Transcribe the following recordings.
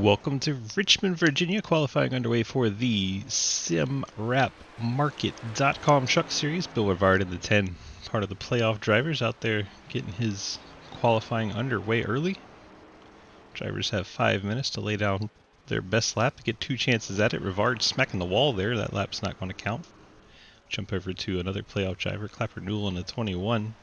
Welcome to Richmond, Virginia. Qualifying underway for the SimWrapMarket.com Truck Series. Bill Rivard in the 10, part of the playoff drivers out there getting his qualifying underway early. Drivers have 5 minutes to lay down their best lap to get 2 chances at it. Rivard smacking the wall there. That lap's not going to count. Jump over to another playoff driver, Clapper Newell in the 21.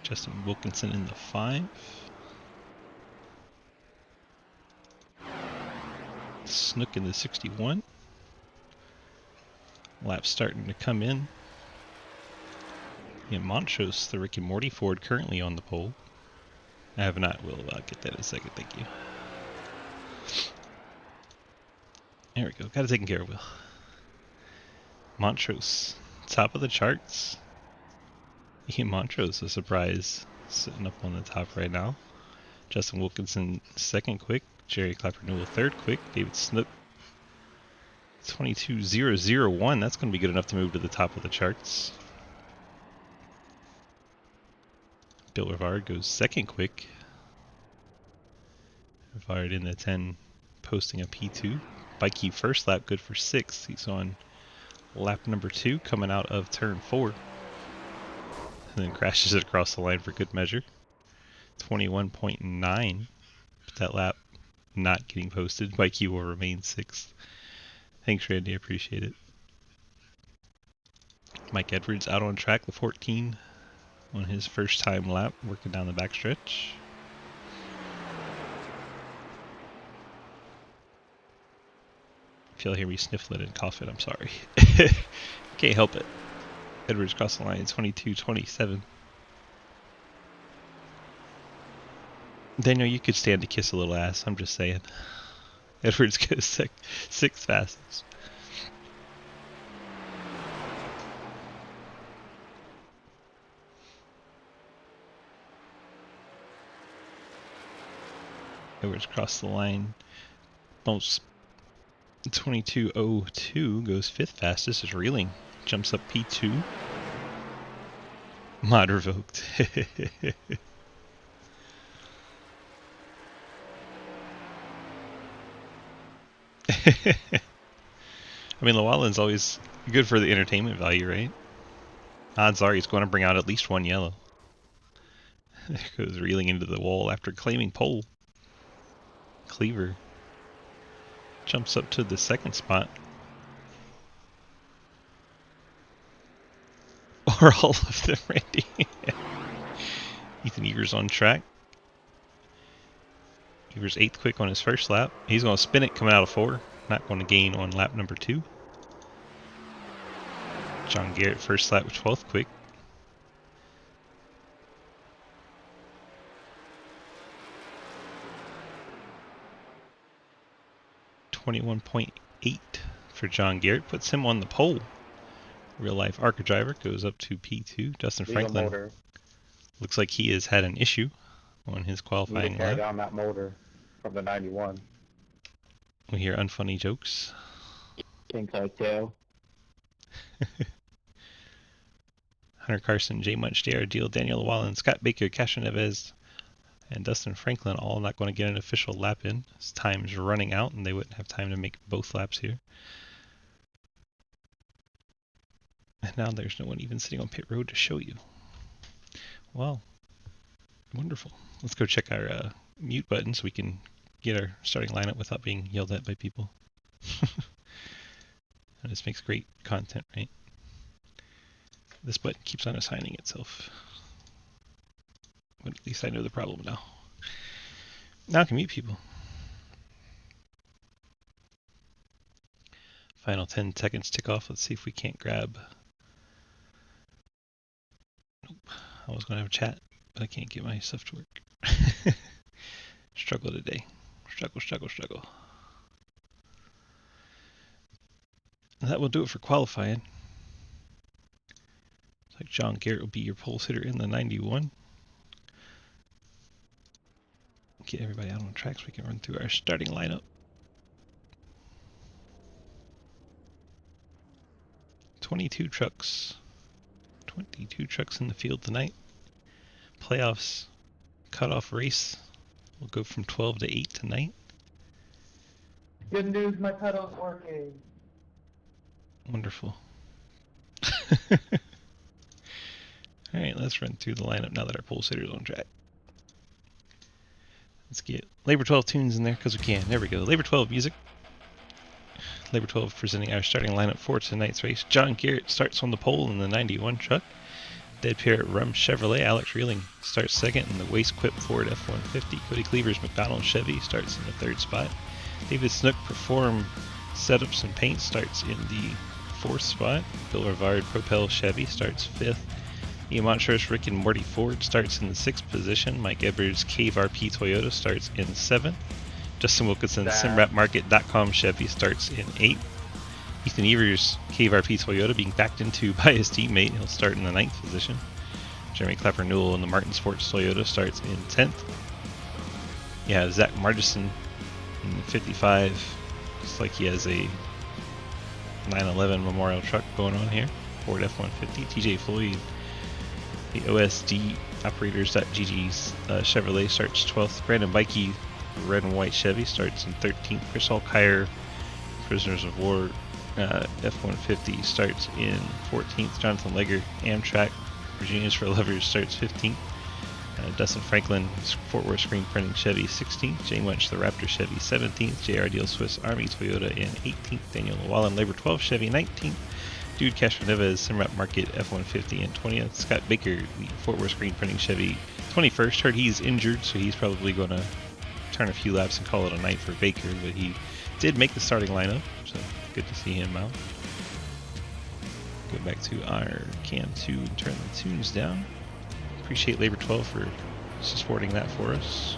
Justin Wilkinson in the 5. Snook in the 61. Lap starting to come in. Yeah, Montrose, the Rick and Morty Ford, currently on the pole. I have not. We'll get that in a second. Thank you. There we go. Got it taken care of, Will. Montrose, top of the charts. Ian Montrose, a surprise, sitting up on the top right now. Justin Wilkinson, second quick. Jerry Clapper Newell, third quick. David Snook, 22.001. That's going to be good enough to move to the top of the charts. Bill Rivard goes second quick. Rivard in the 10, posting a P2. Bikey first lap, good for 6. He's on lap number 2, coming out of turn 4. And then crashes it across the line for good measure. 21.9. But that lap not getting posted. Bikey will remain 6th. Thanks, Randy. I appreciate it. Mike Edwards out on track, the 14, on his first time lap, working down the backstretch. If you'll hear me sniffling and coughing, I'm sorry. Can't help it. Edwards across the line, 22.27. Daniel, you could stand to kiss a little ass, I'm just saying. Edwards goes 6th fastest. Edwards across the line. Almost 22.02, goes 5th fastest. Is Reeling. Jumps up P2. Mod revoked. I mean, Llewellyn's always good for the entertainment value, right? Odds are he's going to bring out at least one yellow. There goes Reeling into the wall after claiming pole. Cleaver jumps up to the 2nd spot. Or all of them, Randy. Ethan Evers on track. Evers 8th quick on his first lap. He's going to spin it coming out of 4. Not going to gain on lap number 2. John Garrett first lap 12th quick. .8 for John Garrett puts him on the pole. Real life ARCA driver goes up to P2. Dustin Franklin looks like he has had an issue on his qualifying lap. On that motor from the 91. We hear unfunny jokes. Pink tail. Hunter Carson, Jay Munch, J.R. Deal, Daniel Llewellyn, Scott Baker, Cashin Neves, and Dustin Franklin all not going to get an official lap in. His time's running out and they wouldn't have time to make both laps here. And now there's no one even sitting on pit road to show you. Well, wonderful. Let's go check our mute button so we can get our starting lineup without being yelled at by people. And this makes great content, right? This button keeps on assigning itself. But at least I know the problem now. Now I can mute people. Final 10 seconds tick off. Let's see if we can't grab. Nope. I was going to have a chat, but I can't get my stuff to work. Struggle today. Struggle. And that will do it for qualifying. Looks like John Garrett will be your pole sitter in the 91. Get everybody out on track so we can run through our starting lineup. 22 trucks, 22 trucks in the field tonight. Playoffs cutoff race will go from 12 to 8 tonight. Good news, my pedal's working. Wonderful. Alright, let's run through the lineup now that our pole sitter's on track. Let's get Labor 12 tunes in there because we can. There we go. Labor 12 music. Labor 12 presenting our starting lineup for tonight's race. John Garrett starts on the pole in the 91 truck. Dead Parrot Rum Chevrolet. Alex Reeling starts second in the Waste Quip Ford F-150. Cody Cleaver's McDonald Chevy starts in the third spot. David Snook Perform Setups and Paint starts in the fourth spot. Bill Rivard Propel Chevy starts fifth. Ian Montrose Rick and Morty Ford starts in the sixth position. Mike Edwards Cave RP Toyota starts in seventh. Justin Wilkinson SimRapMarket.com Chevy starts in eighth. Ethan Evers Cave RP Toyota being backed into by his teammate. He'll start in the ninth position. Jeremy Clapper Newell in the Martin Sports Toyota starts in 10th. Yeah, Zach Margison in the 55. Looks like he has a 911 Memorial truck going on here. Ford F-150. TJ Floyd, the OSD Operators.GG Chevrolet starts 12th. Brandon Bikey, Red and White Chevy starts in 13th. Chris Alkire, Prisoners of War F-150 starts in 14th. Jonathan Legger, Amtrak, Virginia's for Lovers starts 15th. Dustin Franklin, Fort Worth Screen Printing Chevy 16th. Jay Munch, the Raptor Chevy 17th. JR Deal Swiss Army Toyota in 18th. Daniel Llewellyn, Labor 12 Chevy 19th. Dude Castro Neves, Simrap Market F-150 in 20th. Scott Baker, the Fort Worth Screen Printing Chevy 21st. Heard he's injured, so he's probably going to turn a few laps and call it a night for Baker, but he did make the starting lineup, so good to see him out. Go back to our cam 2 and turn the tunes down. Appreciate Labor 12 for supporting that for us.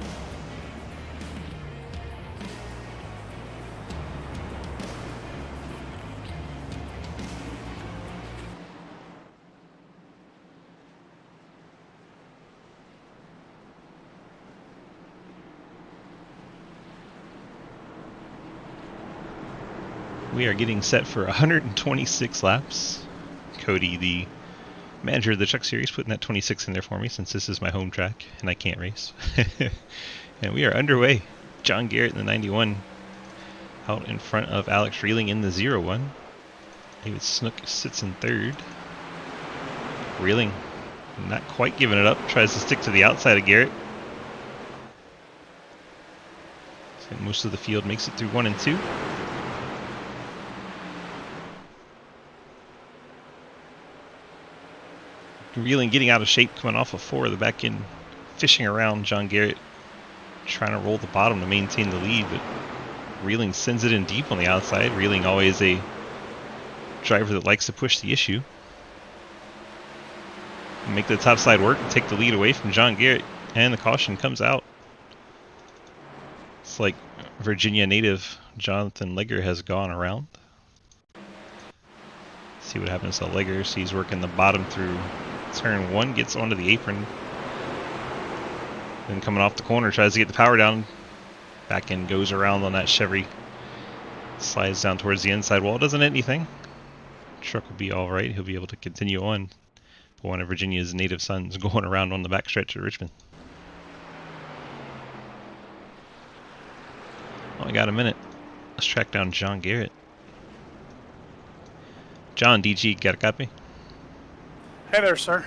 We are getting set for 126 laps. Cody, the manager of the Truck Series, putting that 26 in there for me since this is my home track and I can't race. And we are underway. John Garrett in the 91 out in front of Alex Reeling in the 01. David Snook sits in third. Reeling not quite giving it up, tries to stick to the outside of Garrett. So most of the field makes it through 1 and 2. Reeling getting out of shape, coming off of 4 of the back end, fishing around John Garrett, trying to roll the bottom to maintain the lead, but Reeling sends it in deep on the outside. Reeling always a driver that likes to push the issue. Make the top side work and take the lead away from John Garrett, and the caution comes out. It's like Virginia native Jonathan Legger has gone around. See what happens to Legger. He's working the bottom through turn 1, gets onto the apron. Then coming off the corner, tries to get the power down. Back end goes around on that Chevy. Slides down towards the inside wall. Doesn't hit anything. Truck will be alright. He'll be able to continue on. But one of Virginia's native sons going around on the backstretch at Richmond. Oh, I got a minute. Let's track down John Garrett. John, DG, got a copy? Hey there, sir.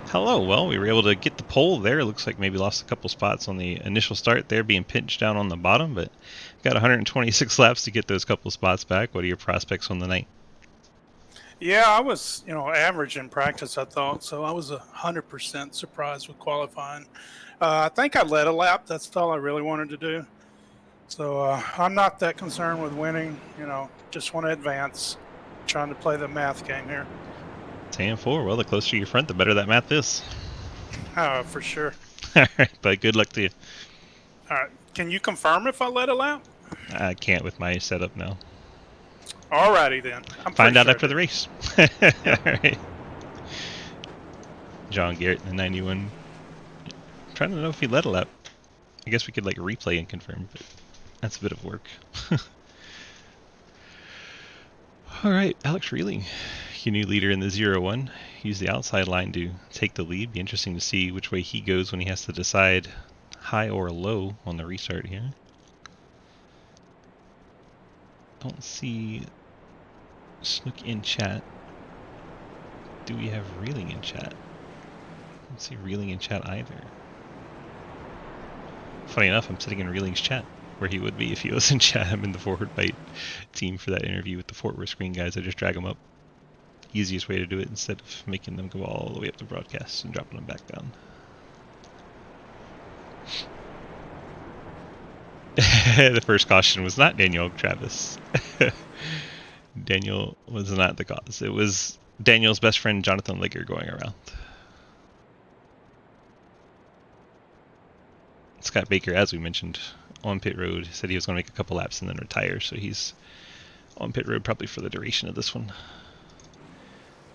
Hello. Well, we were able to get the pole there. Looks like maybe lost a couple spots on the initial start there, being pinched down on the bottom, but got 126 laps to get those couple spots back. What are your prospects on the night? Yeah, I was, average in practice, I thought, so I was 100% surprised with qualifying. I think I led a lap. That's all I really wanted to do. So I'm not that concerned with winning, just want to advance, trying to play the math game here. 10-4. Well, the closer you're front, the better that math is. Oh, for sure. All right, but good luck to you. All right. Can you confirm if I led a lap? I can't with my setup now. All righty then. Find out after the race. All right. John Garrett in the 91. I'm trying to know if he led a lap. I guess we could replay and confirm, but that's a bit of work. Alright, Alex Reeling, your new leader in the 0-1. Use the outside line to take the lead. Be interesting to see which way he goes when he has to decide high or low on the restart here. Don't see Snook in chat. Do we have Reeling in chat? Don't see Reeling in chat either. Funny enough, I'm sitting in Reeling's chat, where he would be if he was in chat. I'm in the Forward Bite team for that interview with the Fort Worth Screen guys. I just drag them up. Easiest way to do it instead of making them go all the way up to broadcast and dropping them back down. The first caution was not Daniel Travis. Daniel was not the cause. It was Daniel's best friend Jonathan Ligger going around. Scott Baker, as we mentioned, on pit road, said he was going to make a couple laps and then retire, so he's on pit road probably for the duration of this one.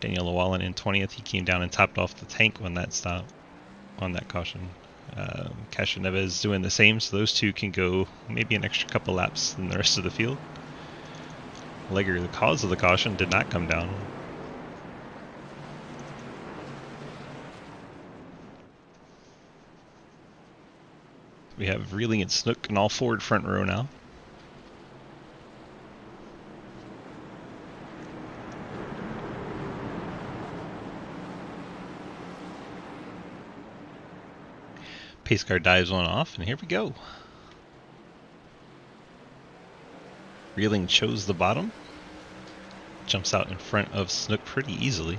Daniel Llewellyn in 20th, he came down and topped off the tank on that stop, on that caution. Castro Neves doing the same, so those two can go maybe an extra couple laps than the rest of the field. Legger, the cause of the caution, did not come down. We have Reeling and Snook in all forward front row now. Pace car dives one off, and here we go. Reeling chose the bottom. Jumps out in front of Snook pretty easily.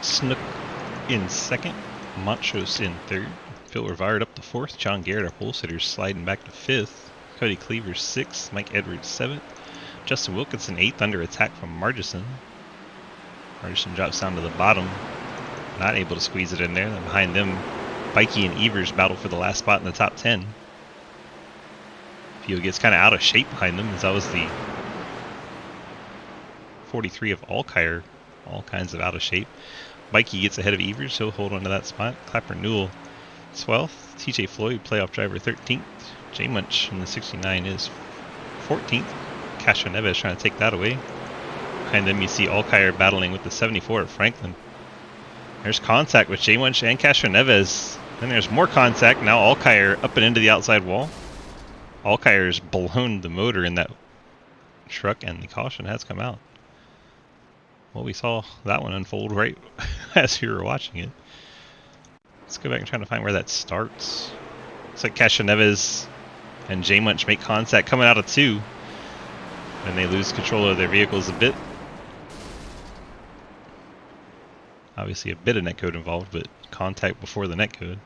Snook in second. Montrose in third. Phil Rivard up to fourth. John Garrett, our pole sitter, sliding back to fifth. Cody Cleaver sixth. Mike Edwards seventh. Justin Wilkinson eighth under attack from Margison. Margison drops down to the bottom. Not able to squeeze it in there. Then behind them, Bikey and Evers battle for the last spot in the top 10. Field gets kind of out of shape behind them, as that was the 43 of Alkire. All kinds of out of shape. Bikey gets ahead of Evers. He'll hold on to that spot. Clapper Newell 12th. TJ Floyd, playoff driver 13th. J Munch in the 69 is 14th. Castro Neves trying to take that away. Behind them you see Alkire battling with the 74 of Franklin. There's contact with J Munch and Castro Neves. Then there's more contact. Now Alkire up and into the outside wall. Alkire's blown the motor in that truck, and the caution has come out. Well, we saw that one unfold right as we were watching it. Let's go back and try to find where that starts. Looks like Castro Neves and J Munch make contact coming out of two. And they lose control of their vehicles a bit. Obviously a bit of netcode involved, but contact before the netcode.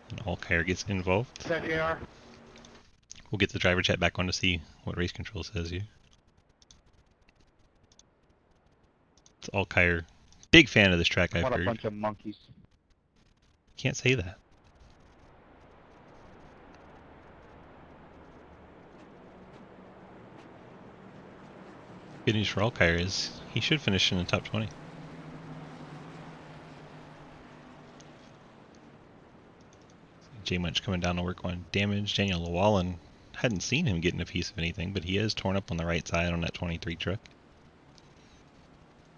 And Alkire gets involved. Is that JR? We'll get the driver chat back on to see what race control says here. It's Alkire. Big fan of this track, I've What a heard. bunch of monkeys. Can't say that. Good news for Alkire is he should finish in the top 20. J Munch coming down to work on damage. Daniel Llewellyn, hadn't seen him getting a piece of anything, but he is torn up on the right side on that 23 truck.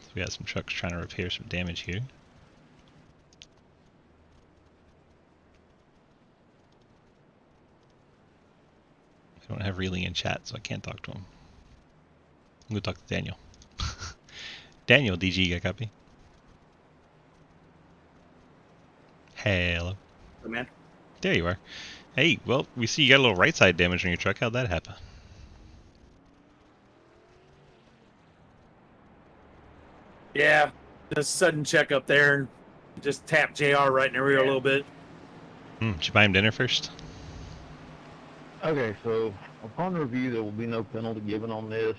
So we got some trucks trying to repair some damage here. I don't have Reeling in chat, so I can't talk to him. I'm going to talk to Daniel. Daniel, DG, got copy? Hello. Hey, man. There you are. Hey, well, we see you got a little right side damage on your truck. How'd that happen? Yeah, just sudden check up there and just tap JR right in the rear a little bit. Did you buy him dinner first? Okay, so upon review, there will be no penalty given on this.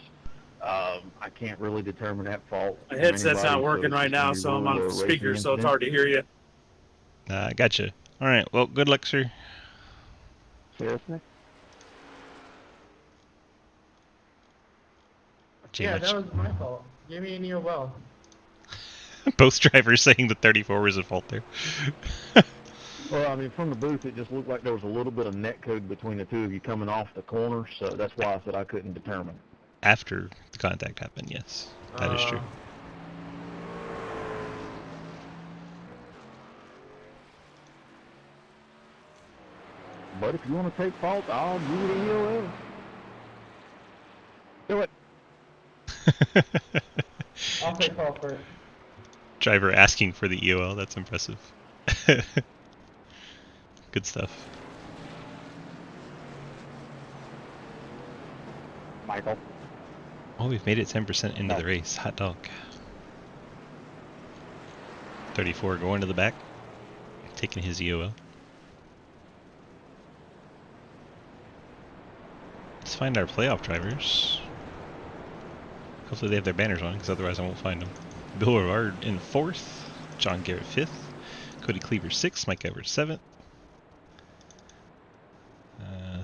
I can't really determine that fault. My from headset's not anybody, working it's right just now, gonna be so I'm rule on or racing speaker, so it's incident. hard to hear you. Gotcha. All right. Well, good luck, sir. Seriously? J Yeah, Munch. that was my fault. Give me a Neo well. Both drivers saying the 34 was at fault there. Well, I mean, from the booth, it just looked like there was a little bit of net code between the two of you coming off the corner, so that's why I said I couldn't determine. After the contact happened, yes. That is true. But if you want to take fault, I'll give you the EOL. Do it. I'll take fault for it. Driver asking for the EOL, that's impressive. Good stuff. Michael. Oh, we've made it 10% into the race. Hot dog. 34 going to the back. Taking his EOL. Let's find our playoff drivers. Hopefully they have their banners on, because otherwise I won't find them. Bill Rivard in 4th. John Garrett 5th. Cody Cleaver 6th. Mike Edwards 7th.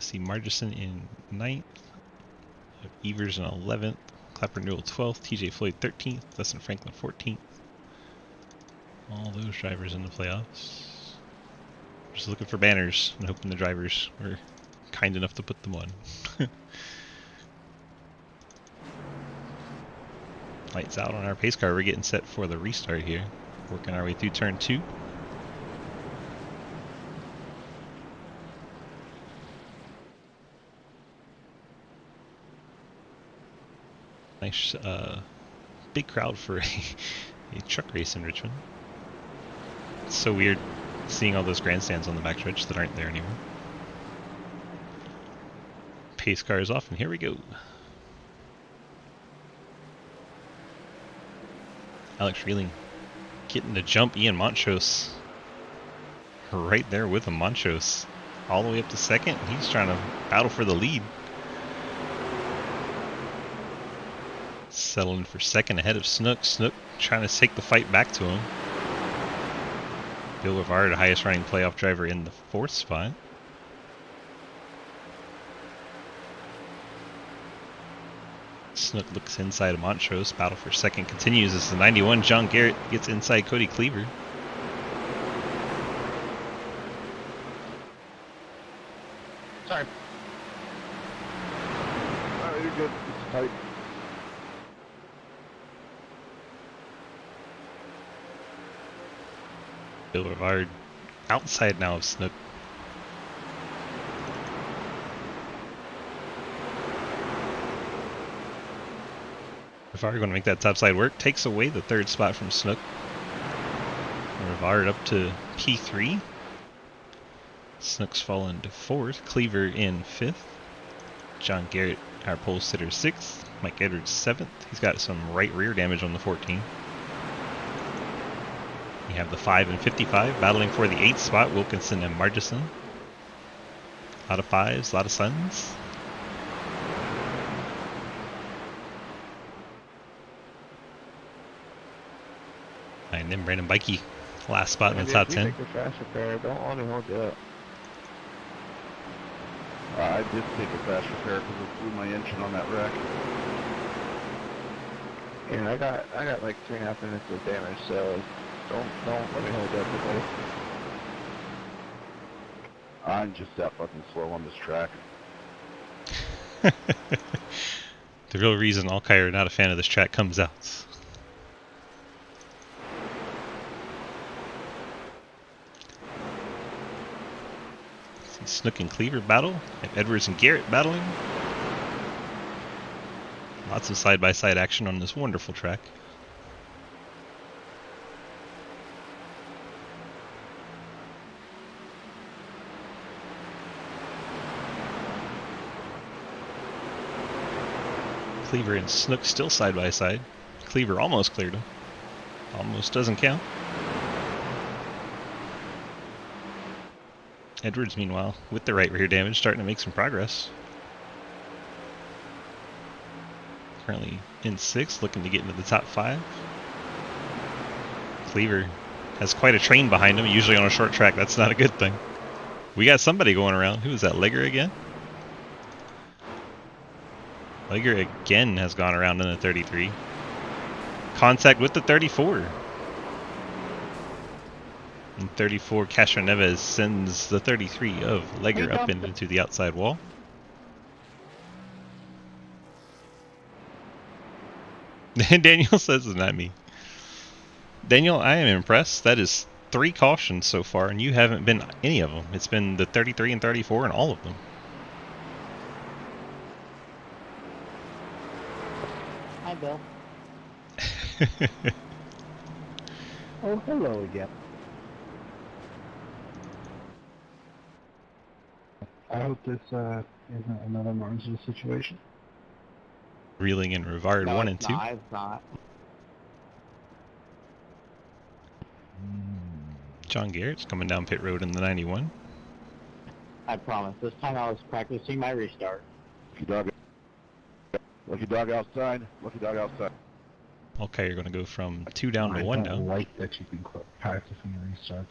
See Margison in 9th. Evers in 11th. Clapper Newell 12th. TJ Floyd 13th. Dustin Franklin 14th. All those drivers in the playoffs. Just looking for banners and hoping the drivers were kind enough to put them on. Lights out on our pace car. We're getting set for the restart here. Working our way through turn 2. Nice big crowd for a truck race in Richmond. It's so weird seeing all those grandstands on the backstretch that aren't there anymore. Pace car is off and here we go. Alex Reeling getting the jump. Ian Montrose right there with him. Montrose all the way up to 2nd. He's trying to battle for the lead. Settling for 2nd ahead of Snook. Snook trying to take the fight back to him. Bill Rivard, the highest running playoff driver, in the 4th spot. Snook looks inside of Montrose. Battle for 2nd continues as the 91 John Garrett gets inside Cody Cleaver. Sorry. Oh, you're good. It's tight. Bill Rivard outside now of Snook. Rivard going to make that topside work. Takes away the 3rd spot from Snook. Rivard up to P3. Snook's fallen to 4th. Cleaver in 5th. John Garrett, our pole sitter, 6th. Mike Edwards 7th. He's got some right rear damage on the 14. We have the 5 and 55 battling for the 8th spot. Wilkinson and Margison. A lot of 5s, a lot of Suns. And then Brandon Bikey, last spot in the top 10. Take a fast repair. Don't let me hold you up. I did take a fast repair because it blew my engine on that wreck. And I got like 3.5 minutes of damage, so don't let me hold you up today. I'm just that fucking slow on this track. The real reason Alki are not a fan of this track comes out. Snook and Cleaver battle, and Edwards and Garrett battling. Lots of side-by-side action on this wonderful track. Cleaver and Snook still side-by-side. Cleaver almost cleared him. Almost doesn't count. Edwards, meanwhile, with the right rear damage, starting to make some progress. Currently in 6th, looking to get into the top 5. Cleaver has quite a train behind him. Usually on a short track, that's not a good thing. We got somebody going around. Who is that, Legger again? Legger again has gone around in the 33. Contact with the 34. And 34, Castro Neves sends the 33 of Legger up into the outside wall. Daniel says it's not me. Daniel, I am impressed. That is 3 cautions so far, and you haven't been any of them. It's been the 33 and 34 and all of them. Hi, Bill. Oh, hello again. I hope this isn't another Martinsville situation. Reeling and Rivard 1 and 2. No, it's not. John Garrett's coming down pit road in the 91. I promise. This time I was practicing my restart. Lucky dog outside. Lucky dog outside. Okay, you're going to go from 2 down to 1 down. I like that you can quit practicing your restarts.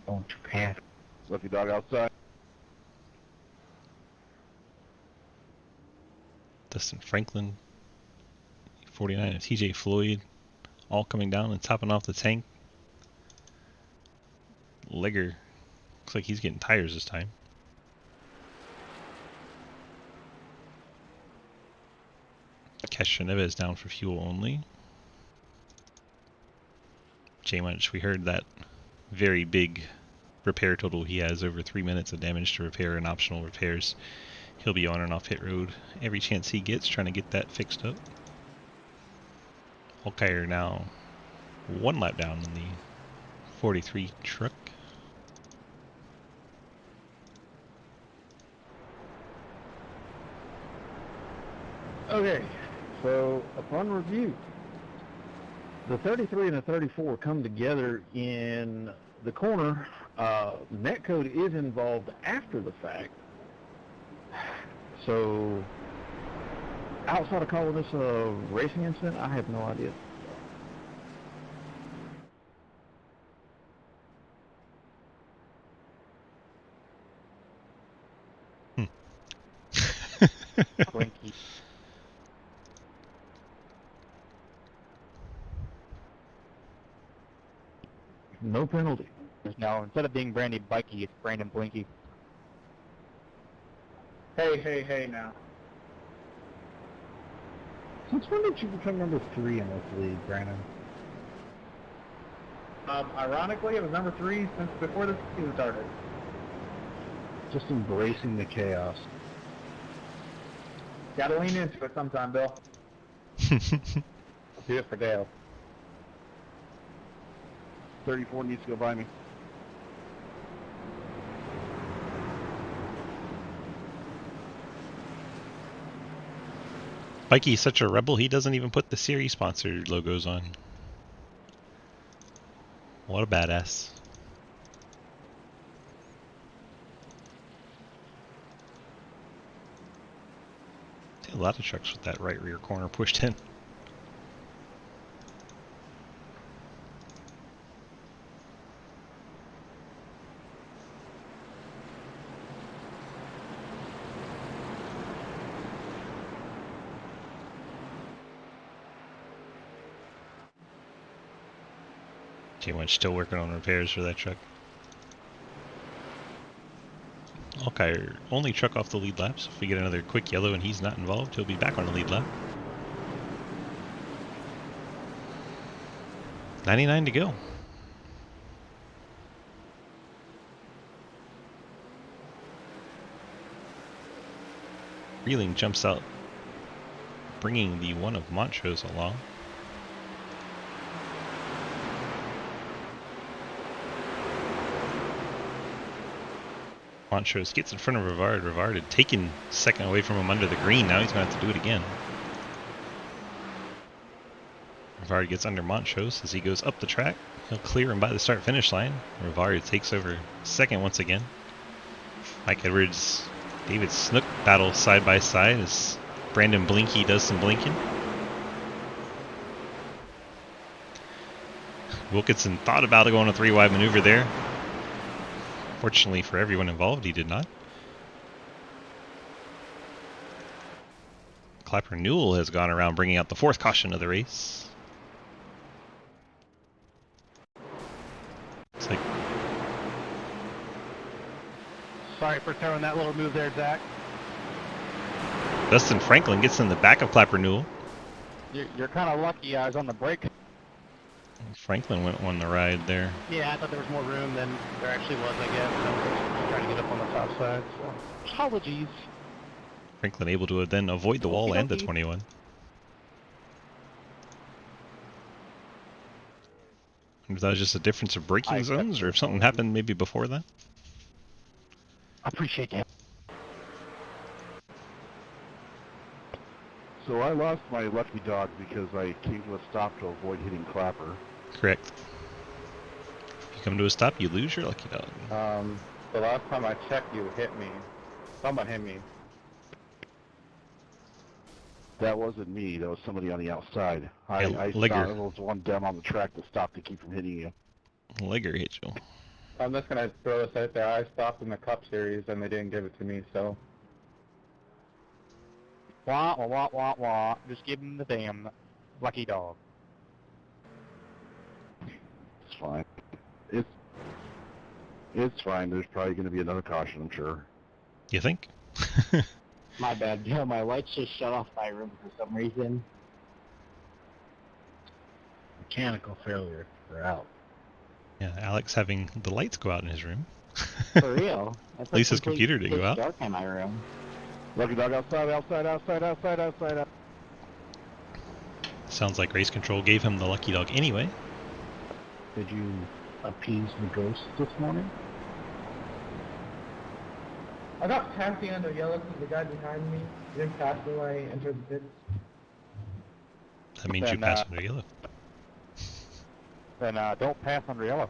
Don't you panic. Lucky dog outside. Dustin Franklin, 49, and TJ Floyd, all coming down and topping off the tank. Legger, looks like he's getting tires this time. Castro Neves down for fuel only. J-Munch, we heard that very big repair total he has, over 3 minutes of damage to repair and optional repairs. He'll be on and off pit road every chance he gets, trying to get that fixed up. Holkire now 1 lap down in the 43 truck. Okay, so upon review, the 33 and the 34 come together in the corner. Netcode is involved after the fact. So, outside of calling this a racing incident, I have no idea. Blinky. No penalty. No, instead of being Brandy Bikey, it's Brandon Blinky. Hey now. Since when did you become number 3 in this league, Brandon? Ironically, it was number 3 since before the season started. Just embracing the chaos. Gotta lean into it sometime, Bill. Do it for Dale. 34 needs to go by me. Mikey's such a rebel, he doesn't even put the series sponsored logos on. What a badass. See a lot of trucks with that right rear corner pushed in. J-Munch still working on repairs for that truck. Okay, only truck off the lead lap, so if we get another quick yellow and he's not involved, he'll be back on the lead lap. 99 to go. Reeling jumps out, bringing the one of Montrose along. Montrose gets in front of Rivard. Rivard had taken second away from him under the green. Now he's going to have to do it again. Rivard gets under Montrose as he goes up the track. He'll clear him by the start-finish line. Rivard takes over second once again. Mike Edwards, David Snook battle side by side as Brandon Blinky does some blinking. Wilkinson thought about going a 3-wide maneuver there. Fortunately for everyone involved, he did not. Clapper Newell has gone around bringing out the 4th caution of the race. Looks like Sorry for throwing that little move there, Zach. Dustin Franklin gets in the back of Clapper Newell. You're kind of lucky I was on the brake. Franklin won the ride there. Yeah, I thought there was more room than there actually was, I guess. I was just trying to get up on the top side, so apologies. Franklin able to then avoid the wall and the Okey-dokey. 21. And if that was just a difference of braking I accept zones, or your if something apology. happened maybe before that. I appreciate that. So I lost my lucky dog because I came to a stop to avoid hitting Clapper. Correct. If you come to a stop, you lose your lucky dog. The last time I checked, you hit me. Someone hit me. That wasn't me. That was somebody on the outside. Yeah, I Ligger. stopped. There was one down on the track that stopped to keep from hitting you. Legger hit you. I'm just gonna throw this out there. I stopped in the Cup Series and they didn't give it to me, so. Wah, wah, wah, wah, wah. Just give him the damn lucky dog. It's fine. It's fine. There's probably going to be another caution, I'm sure. You think? My bad. Yeah, my lights just shut off my room for some reason. Mechanical failure. They're out. Yeah, Alex having the lights go out in his room. For real. At least his computer didn't go out. Dark in my room. Lucky dog outside, outside, outside, outside, outside, outside. Sounds like race control gave him the lucky dog anyway. Did you appease the ghost this morning? I got passing under yellow because the guy behind me didn't pass me when I entered the pits. That means you Then, pass under yellow. Then don't pass under yellow.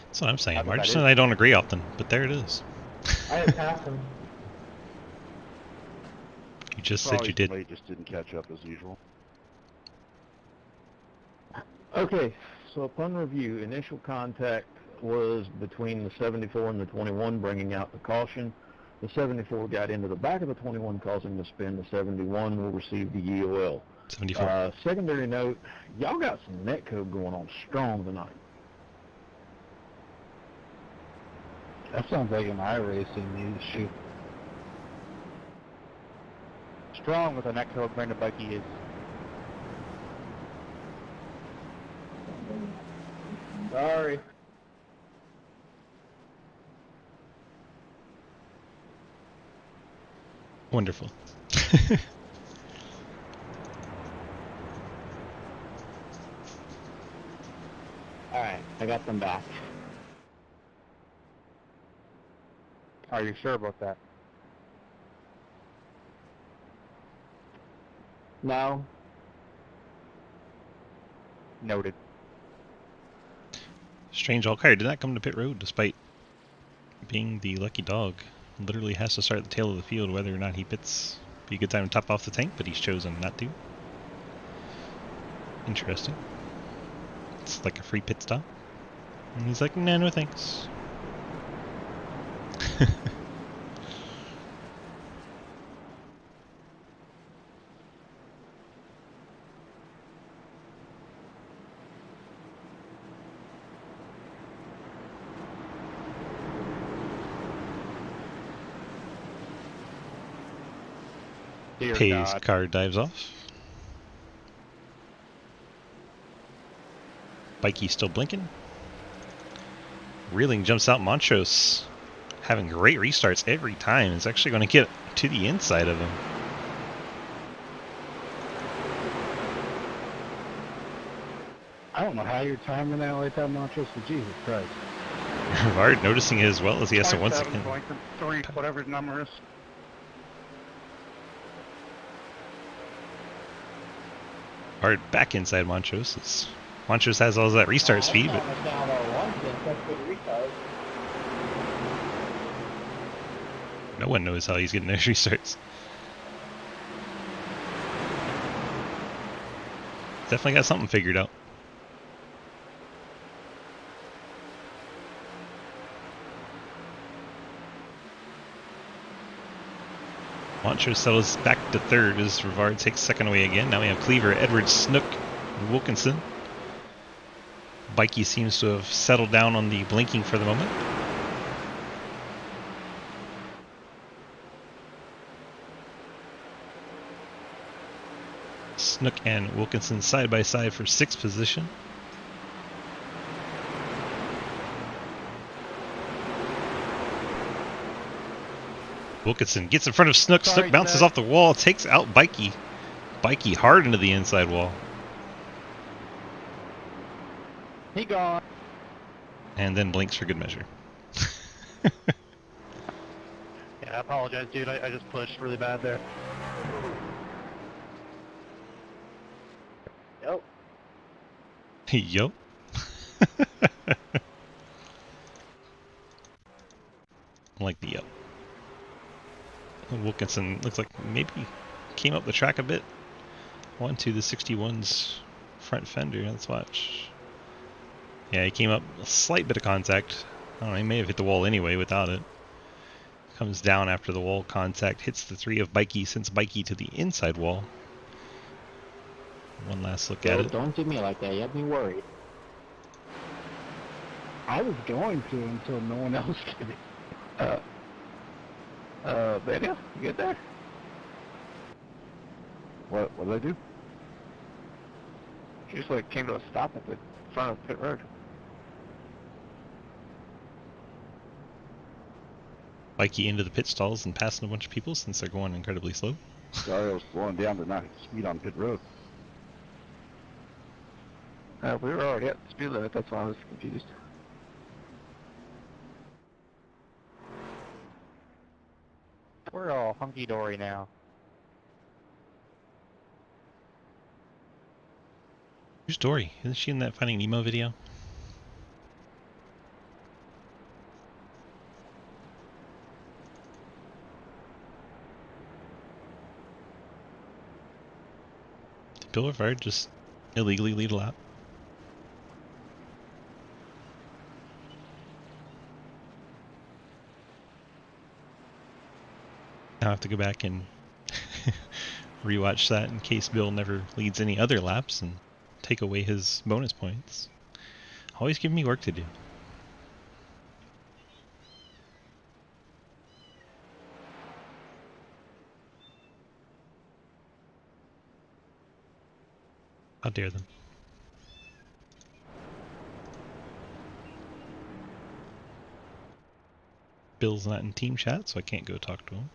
That's what I'm saying. I think Marcus that and I don't agree often, but there it is. I didn't pass him. You just said Probably you did. somebody just didn't catch up as usual. Okay, so upon review, initial contact was between the 74 and the 21, bringing out the caution. The 74 got into the back of the 21, causing the spin. The 71 will receive the EOL. 74. Secondary note, y'all got some netcode going on strong tonight. That sounds like an iRacing news shoot. Strong with a netcode Brandon Bucky is. Sorry. Wonderful. Alright, I got them back. Are you sure about that? No? Noted. Strange Alkire did not come to pit road despite being the lucky dog. Literally has to start at the tail of the field whether or not he pits. Be a good time to top off the tank, but he's chosen not to. Interesting. It's like a free pit stop. And he's like, nah, no thanks. Dear Pays God. car dives off. Bikey still blinking. Reeling jumps out Montrose. Having great restarts every time. It's actually going to get to the inside of him. I don't know how you're timing that like that, Montrose, but Jesus Christ. Rivard noticing it as well as he has to once again. Three, whatever his number is. Rivard back inside Montrose. Montrose has all that restart speed, but no one knows how he's getting those restarts. Definitely got something figured out. Montrose settles back to third as Rivard takes second away again. Now we have Cleaver, Edwards, Snook, and Wilkinson. Bikey seems to have settled down on the blinking for the moment. Snook and Wilkinson side by side for 6th position. Wilkinson gets in front of Snook. Sorry, Snook bounces Snook. off the wall, takes out Bikey. Bikey hard into the inside wall. He gone. And then blinks for good measure. Yeah, I apologize, dude. I just pushed really bad there. Yep. Yo. I like the yo. Wilkinson looks like maybe came up the track a bit. Onto the 61's front fender. Let's watch. Yeah, he came up a slight bit of contact. I don't know, he may have hit the wall anyway without it. Comes down after the wall contact, hits the 3 of Bikey, sends Bikey to the inside wall. One last look at it. Don't do me like that. You have me worried. I was going to until no one else did. Daniel, you get there? What did I do? You just like came to a stop at the front of pit road. Bikey into the pit stalls and passing a bunch of people since they're going incredibly slow. Sorry, I was slowing down to not hit speed on pit road. We were already at the speed limit, that's why I was confused. We're all hunky-dory now. Who's Dory? Isn't she in that Finding Nemo video? Did Bill Rivard just illegally lead a lap? Now I have to go back and rewatch that in case Bill never leads any other laps and take away his bonus points. Always giving me work to do. How dare them. Bill's not in team chat, so I can't go talk to him.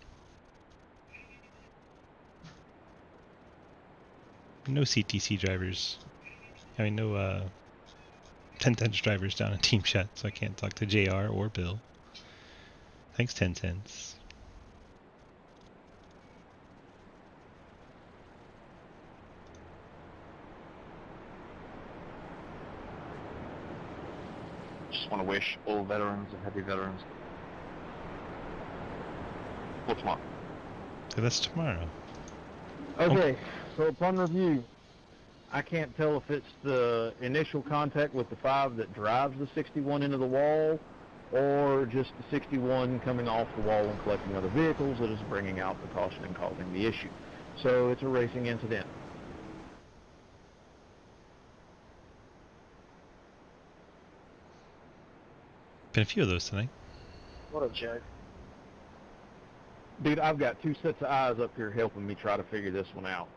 No CTC drivers. I mean, no 1010s drivers down in team chat, so I can't talk to JR or Bill. Thanks, 1010s. Just want to wish all veterans and heavy veterans. Well, tomorrow. So that's tomorrow. Okay, so upon review, I can't tell if it's the initial contact with the 5 that drives the 61 into the wall, or just the 61 coming off the wall and collecting other vehicles that is bringing out the caution and causing the issue. So it's a racing incident. Been a few of those tonight. What a joke. Dude, I've got 2 sets of eyes up here helping me try to figure this one out.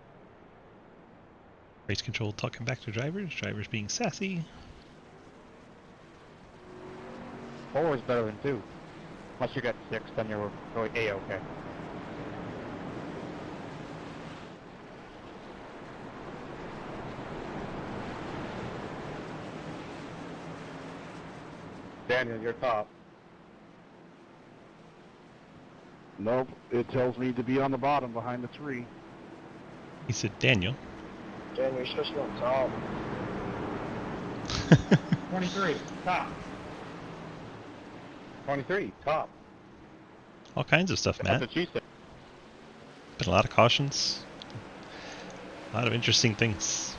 Race control talking back to drivers, drivers being sassy. 4 is better than 2. Unless you got 6, then you're going A-okay. Daniel, you're top. Nope, it tells me to be on the bottom behind the 3. He said, Daniel. Daniel, you're supposed to be on top. 23, top. 23, top. All kinds of stuff, Matt. That's what you said. Been a lot of cautions. A lot of interesting things.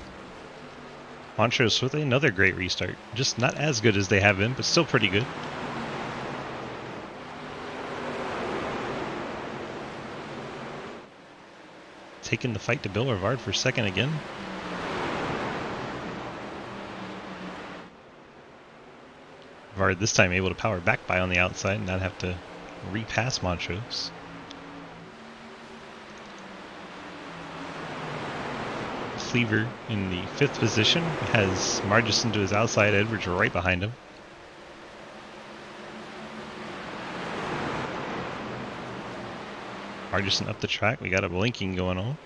Montrose with another great restart. Just not as good as they have been, but still pretty good. Taking the fight to Bill Rivard for second again. Rivard this time able to power back by on the outside and not have to repass Montrose. Cleaver in the 5th position. Has Margison to his outside, Edwards right behind him. Margison up the track, we got a blinking going on.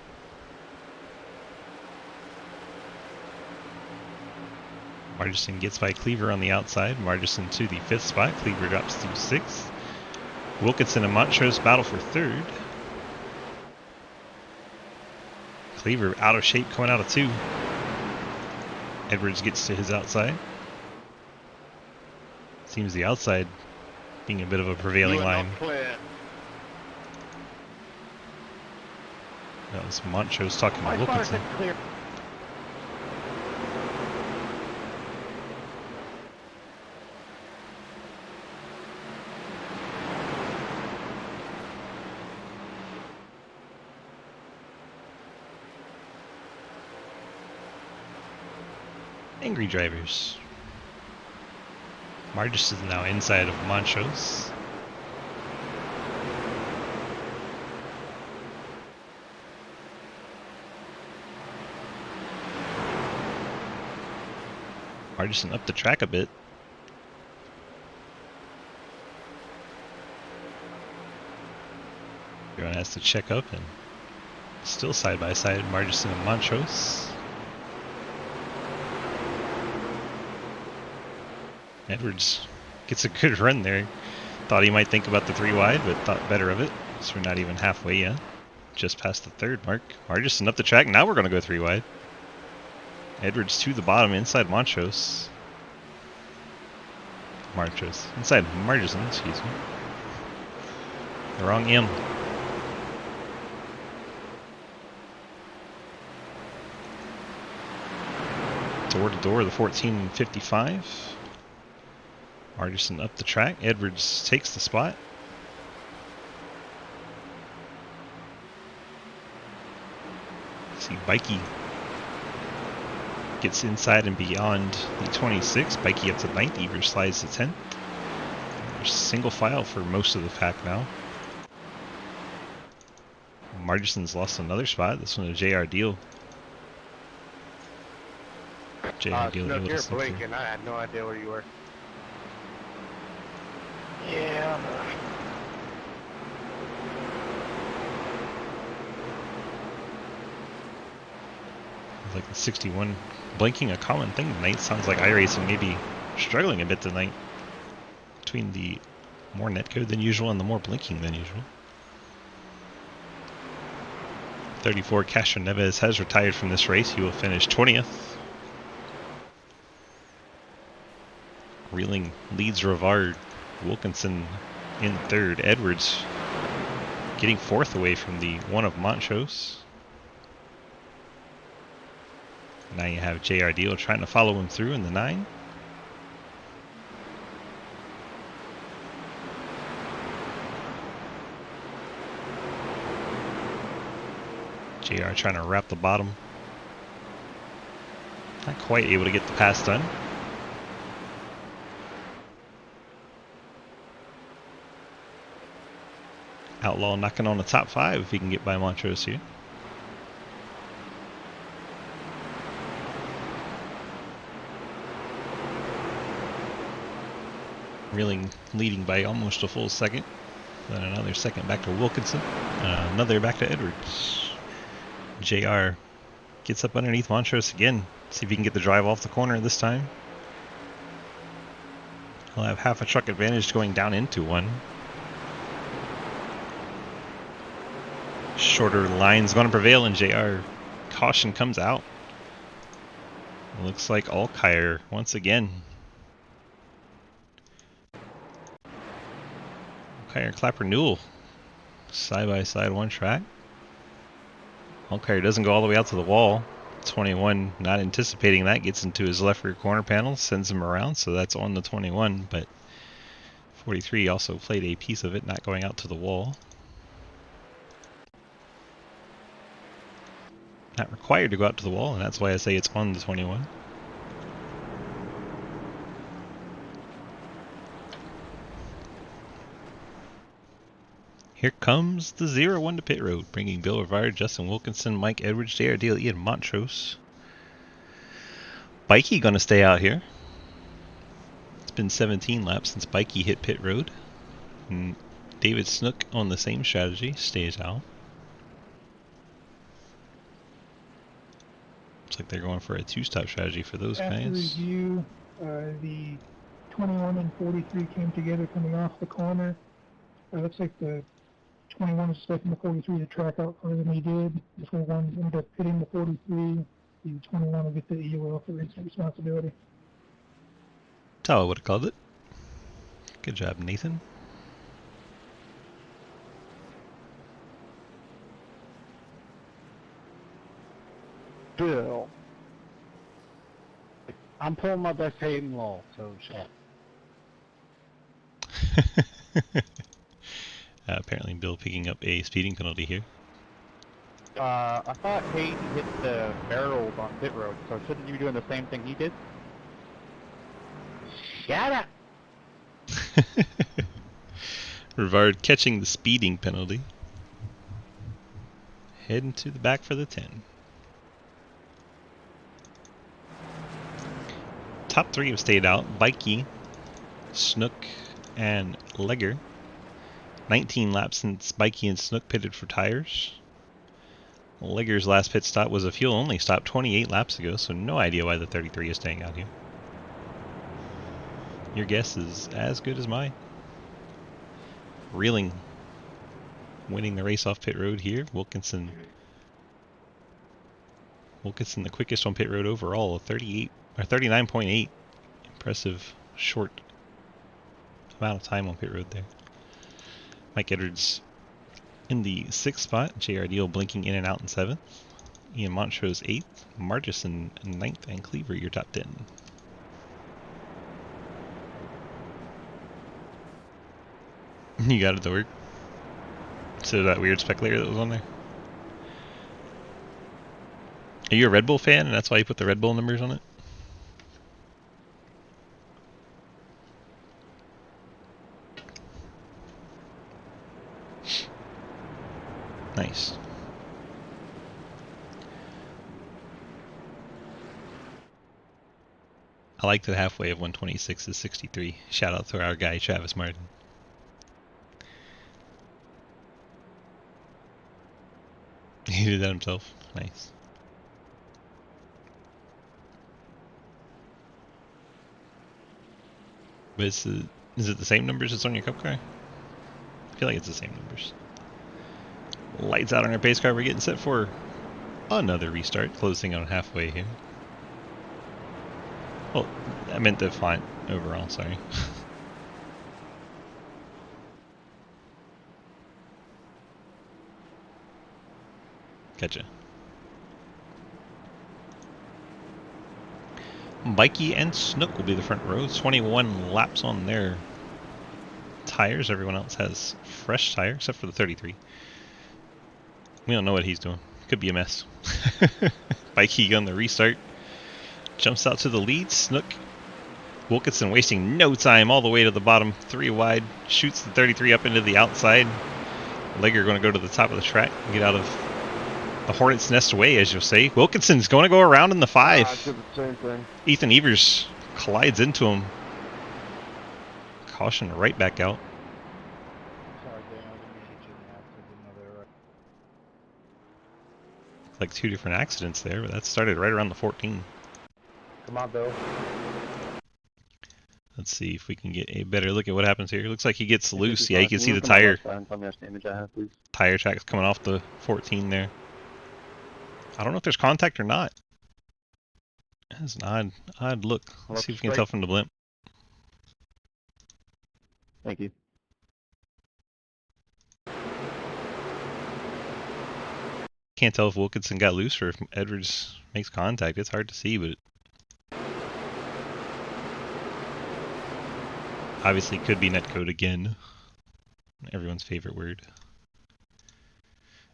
Margison gets by Cleaver on the outside. Margison to the 5th spot. Cleaver drops to 6th. Wilkinson and Montrose battle for 3rd. Cleaver out of shape coming out of 2. Edwards gets to his outside. Seems the outside being a bit of a prevailing line. That was Montrose talking to Wilkinson. Angry drivers. Margis is now inside of Montrose. Margison up the track a bit. Everyone has to check up, and still side by side, Margison and Montrose. Edwards gets a good run there. Thought he might think about the 3 wide, but thought better of it. So we're not even halfway yet. Just past the 3rd mark. Margison up the track. Now we're going to go 3 wide. Edwards to the bottom inside Montrose. Inside Margison, excuse me. The wrong M. Door to door, the 1455. Margison up the track. Edwards takes the spot. See, Bikey gets inside and beyond the 26. Bikey up to 9th. Evers slides to 10th. There's single file for most of the pack now. Margison's lost another spot. This one is JR Deal. JR Deal. Snook, you're blinking. I had no idea where you were. Yeah. Like the 61 blinking, a common thing tonight. Sounds like iRacing may be struggling a bit tonight between the more netcode than usual and the more blinking than usual. 34 Castro Neves has retired from this race. He will finish 20th. Reeling leads Rivard. Wilkinson in 3rd. Edwards getting 4th away from the 1 of Montrose. Now you have JR Deal trying to follow him through in the 9. JR trying to wrap the bottom. Not quite able to get the pass done. Outlaw knocking on the top 5 if he can get by Montrose here. Reeling leading by almost a full second. Then another second back to Wilkinson. Another back to Edwards. JR gets up underneath Montrose again. See if he can get the drive off the corner this time. He'll have half a truck advantage going down into 1. Shorter line's going to prevail, and JR caution comes out. Looks like Alkire once again. Alkire Clapper Newell side by side, 1 track. Alkire doesn't go all the way out to the wall. 21 not anticipating that, gets into his left rear corner panel, sends him around, so that's on the 21, but 43 also played a piece of it, not going out to the wall. Not required to go out to the wall, and that's why I say it's on the 21. Here comes the 0-1 to pit road, bringing Bill Rivard, Justin Wilkinson, Mike Edwards, J.R. Deal, Ian Montrose. Bikey gonna stay out here. It's been 17 laps since Bikey hit pit road. And David Snook on the same strategy, stays out. Looks like they're going for a two-stop strategy for those After guys. review, the 21 and 43 came together coming off the corner. It looks like the 21 was expecting the 43 to track out further than he did. The 21 ended up hitting the 43. The 21 will get the EUL for instant responsibility. That's how I would have called it. Good job, Nathan. Bill. I'm pulling my best Hayden Law, so shut. Apparently Bill picking up a speeding penalty here. I thought Hayden hit the barrels on pit road, so shouldn't you be doing the same thing he did? Shut up! Rivard catching the speeding penalty. Heading to the back for the 10. Top 3 have stayed out. Bikey, Snook, and Legger. 19 laps since Bikey and Snook pitted for tires. Legger's last pit stop was a fuel-only stop 28 laps ago, so no idea why the 33 is staying out here. Your guess is as good as mine. Reeling winning the race off pit road here. Wilkinson the quickest on pit road overall, 38 or 39.8. Impressive short amount of time on pit road there. Mike Edwards in the 6th spot, J.R. Deal blinking in and out in 7th. Ian Montrose 8th, Margison 9th, and Cleaver your top 10. You got it to work. So that weird speculator that was on there. Are you a Red Bull fan and that's why you put the Red Bull numbers on it? Nice. I like that halfway of 126 is 63. Shout out to our guy Travis Martin. He did that himself. Nice. But is it the same numbers that's on your cup car? I feel like it's the same numbers. Lights out on our pace car. We're getting set for another restart. Closing on halfway here. Well, I meant the font overall, sorry. Gotcha. Bikey and Snook will be the front row. 21 laps on their tires. Everyone else has fresh tire, except for the 33. We don't know what he's doing. Could be a mess. Bikey on the restart. Jumps out to the lead. Snook. Wilkinson wasting no time all the way to the bottom. 3 wide. Shoots the 33 up into the outside. Legger going to go to the top of the track and get out of the hornet's nest way, as you'll say. Wilkinson's going to go around in the 5. I did the same thing. Ethan Evers collides into him. Caution right back out. Sorry, Dan, I didn't mean to hit you in the ass. I didn't know they were right. Like 2 different accidents there, but that started right around the 14. Come on, Bill. Let's see if we can get a better look at what happens here. Looks like he gets loose. Yeah, you can see the tire tracks coming off the 14 there. I don't know if there's contact or not. That's an odd look. Let's see if we can tell from the blimp. Thank you. Can't tell if Wilkinson got loose or if Edwards makes contact. It's hard to see, but obviously could be netcode again. Everyone's favorite word.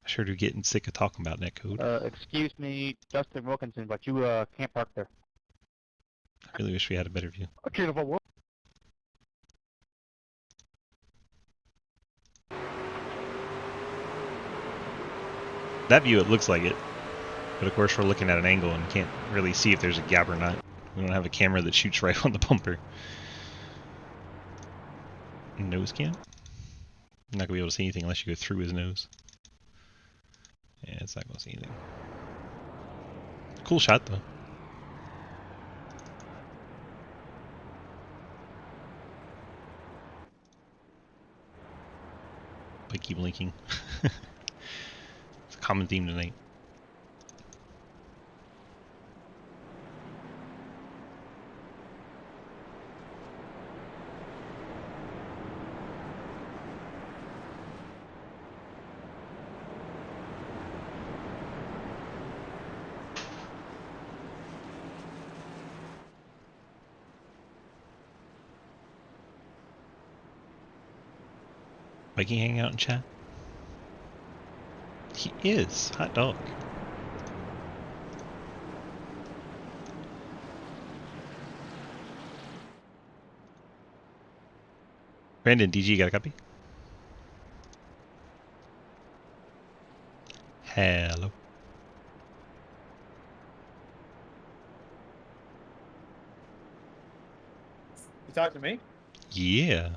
I sure do getting sick of talking about netcode. Excuse me, Justin Wilkinson, but you can't park there. I really wish we had a better view. I can't if I want. That view, it looks like it. But of course, we're looking at an angle and can't really see if there's a gap or not. We don't have a camera that shoots right on the bumper. Nose cam? I'm not going to be able to see anything unless you go through his nose. Yeah, it's not going to see anything. Cool shot, though. I keep blinking. It's a common theme tonight. Viking hanging out in chat? He is. Hot dog. Brandon, DG, got a copy? Hello. You talking to me? Yeah.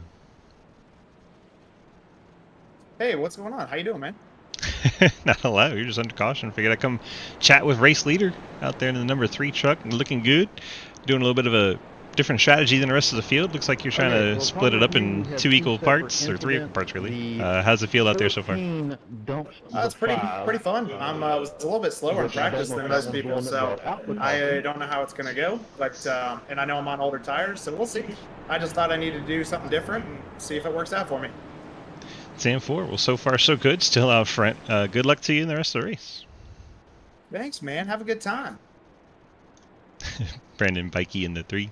Hey, what's going on? How you doing, man? Not a lot. You're just under caution. Figured I'd come chat with Race Leader out there in the number 3 truck, looking good. Doing a little bit of a different strategy than the rest of the field. Looks like you're trying to split it up in 2 equal parts, or 3 equal parts, really. How's it feel out there so far? It's pretty fun. I was a little bit slower in practice than most people, so I don't know how it's gonna go. But and I know I'm on older tires, so we'll see. I just thought I needed to do something different and see if it works out for me. Sam 4. Well, so far so good. Still out front. Good luck to you in the rest of the race. Thanks, man. Have a good time. Brandon Bikey in the 3.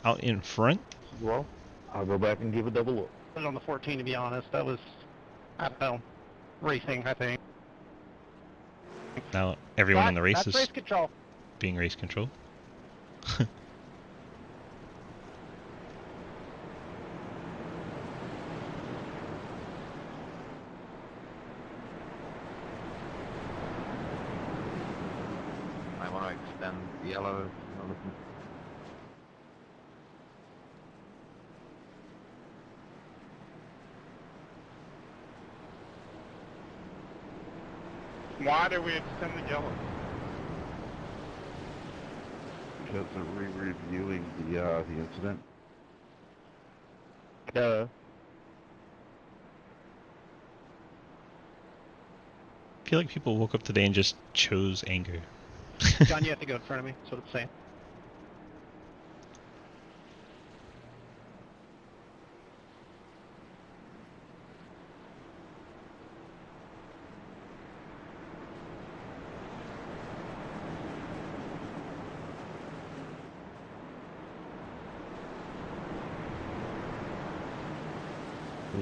Out in front. Well, I'll go back and give a double look. I was on the 14 to be honest. That was, I don't know, racing, I think. Now everyone in the race That's is race control. being race control. I want to extend the yellow. Why do we extend the yellow? Because they're re-reviewing the incident. Duh. I feel like people woke up today and just chose anger. John, you have to go in front of me. That's what it's saying.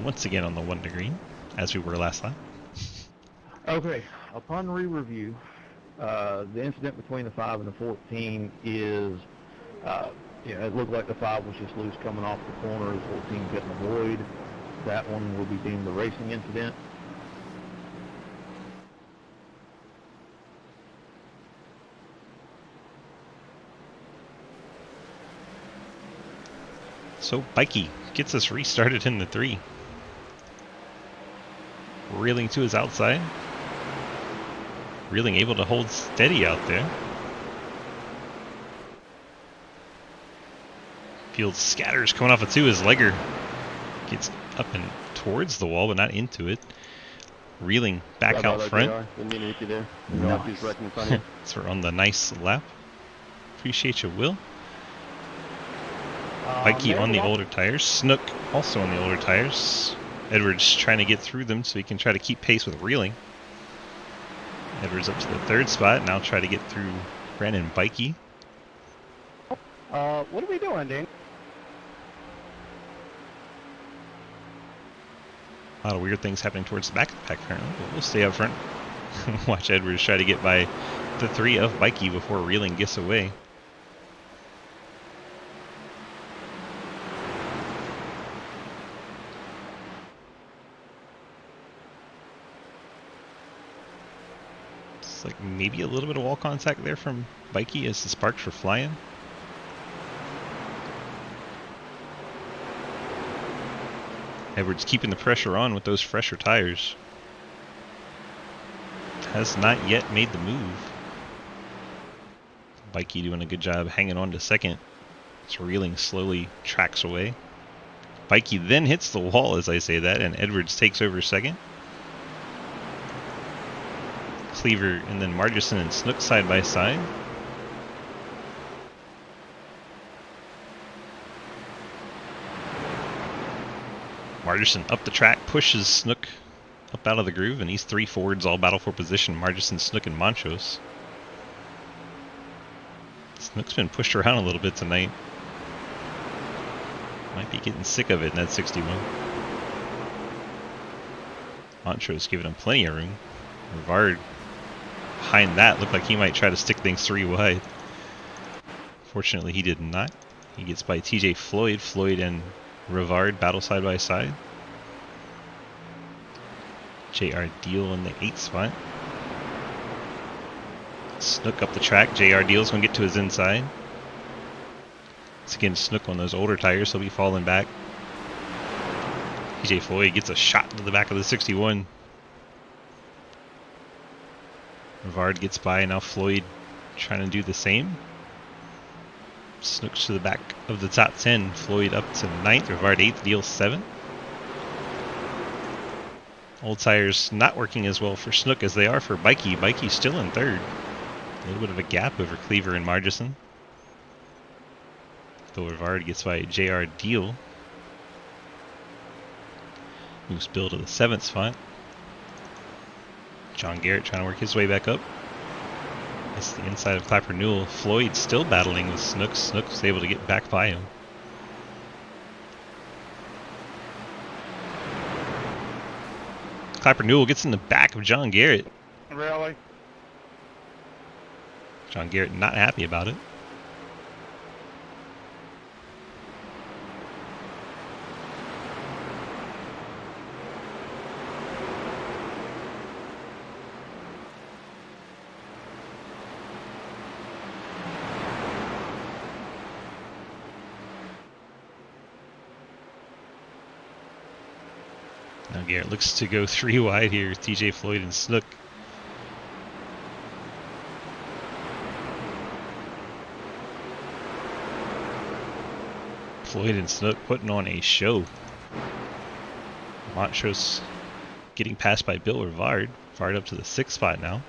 Once again on the 1 to green, as we were last lap. Okay, upon re-review, the incident between the 5 and the 14 is, it looked like the 5 was just loose coming off the corner, the 14 couldn't avoid. That one will be deemed a racing incident. So Bikey gets us restarted in the 3. Reeling to his outside. Reeling able to hold steady out there. Field scatters coming off of 2. His legger gets up and towards the wall, but not into it. Reeling back out front. So we're on the nice lap. Appreciate you, Will. Bikey on the older tires. Snook also on the older tires. Edwards trying to get through them so he can try to keep pace with Reeling. Edwards up to the 3rd spot. Now try to get through Brandon Bikey. What are we doing, Dane? A lot of weird things happening towards the back of the pack apparently, but we'll stay up front. Watch Edwards try to get by the 3 of Bikey before Reeling gets away. Looks like maybe a little bit of wall contact there from Bikey as the sparks were flying. Edwards keeping the pressure on with those fresher tires. Has not yet made the move. Bikey doing a good job hanging on to second. It's reeling slowly, tracks away. Bikey then hits the wall as I say that, and Edwards takes over second. Cleaver and then Margerson and Snook side by side. Margerson up the track, pushes Snook up out of the groove, and these three Fords all battle for position. Margerson, Snook, and Montrose. Snook's been pushed around a little bit tonight. Might be getting sick of it in that 61. Montrose giving him plenty of room. Rivard behind that looked like he might try to stick things 3 wide. Fortunately, he did not. He gets by TJ Floyd. Floyd and Rivard battle side by side. JR Deal in the 8th spot. Snook up the track. JR Deal's going to get to his inside. It's again Snook on those older tires. He'll be falling back. TJ Floyd gets a shot into the back of the 61. Rivard gets by. Now Floyd trying to do the same. Snook's to the back of the top 10. Floyd up to 9th. Rivard 8th. Deal 7th. Old tires not working as well for Snook as they are for Bikey. Bikey still in 3rd. A little bit of a gap over Cleaver and Margerson. Though Rivard gets by JR Deal. Moves Bill to the 7th spot. John Garrett trying to work his way back up. It's the inside of Clapper Newell. Floyd still battling with Snook. Snook's able to get back by him. Clapper Newell gets in the back of John Garrett. Really? John Garrett not happy about it. Now Garrett looks to go 3 wide here with TJ Floyd and Snook. Floyd and Snook putting on a show. Montrose getting passed by Bill Rivard. Rivard up to the 6th spot now.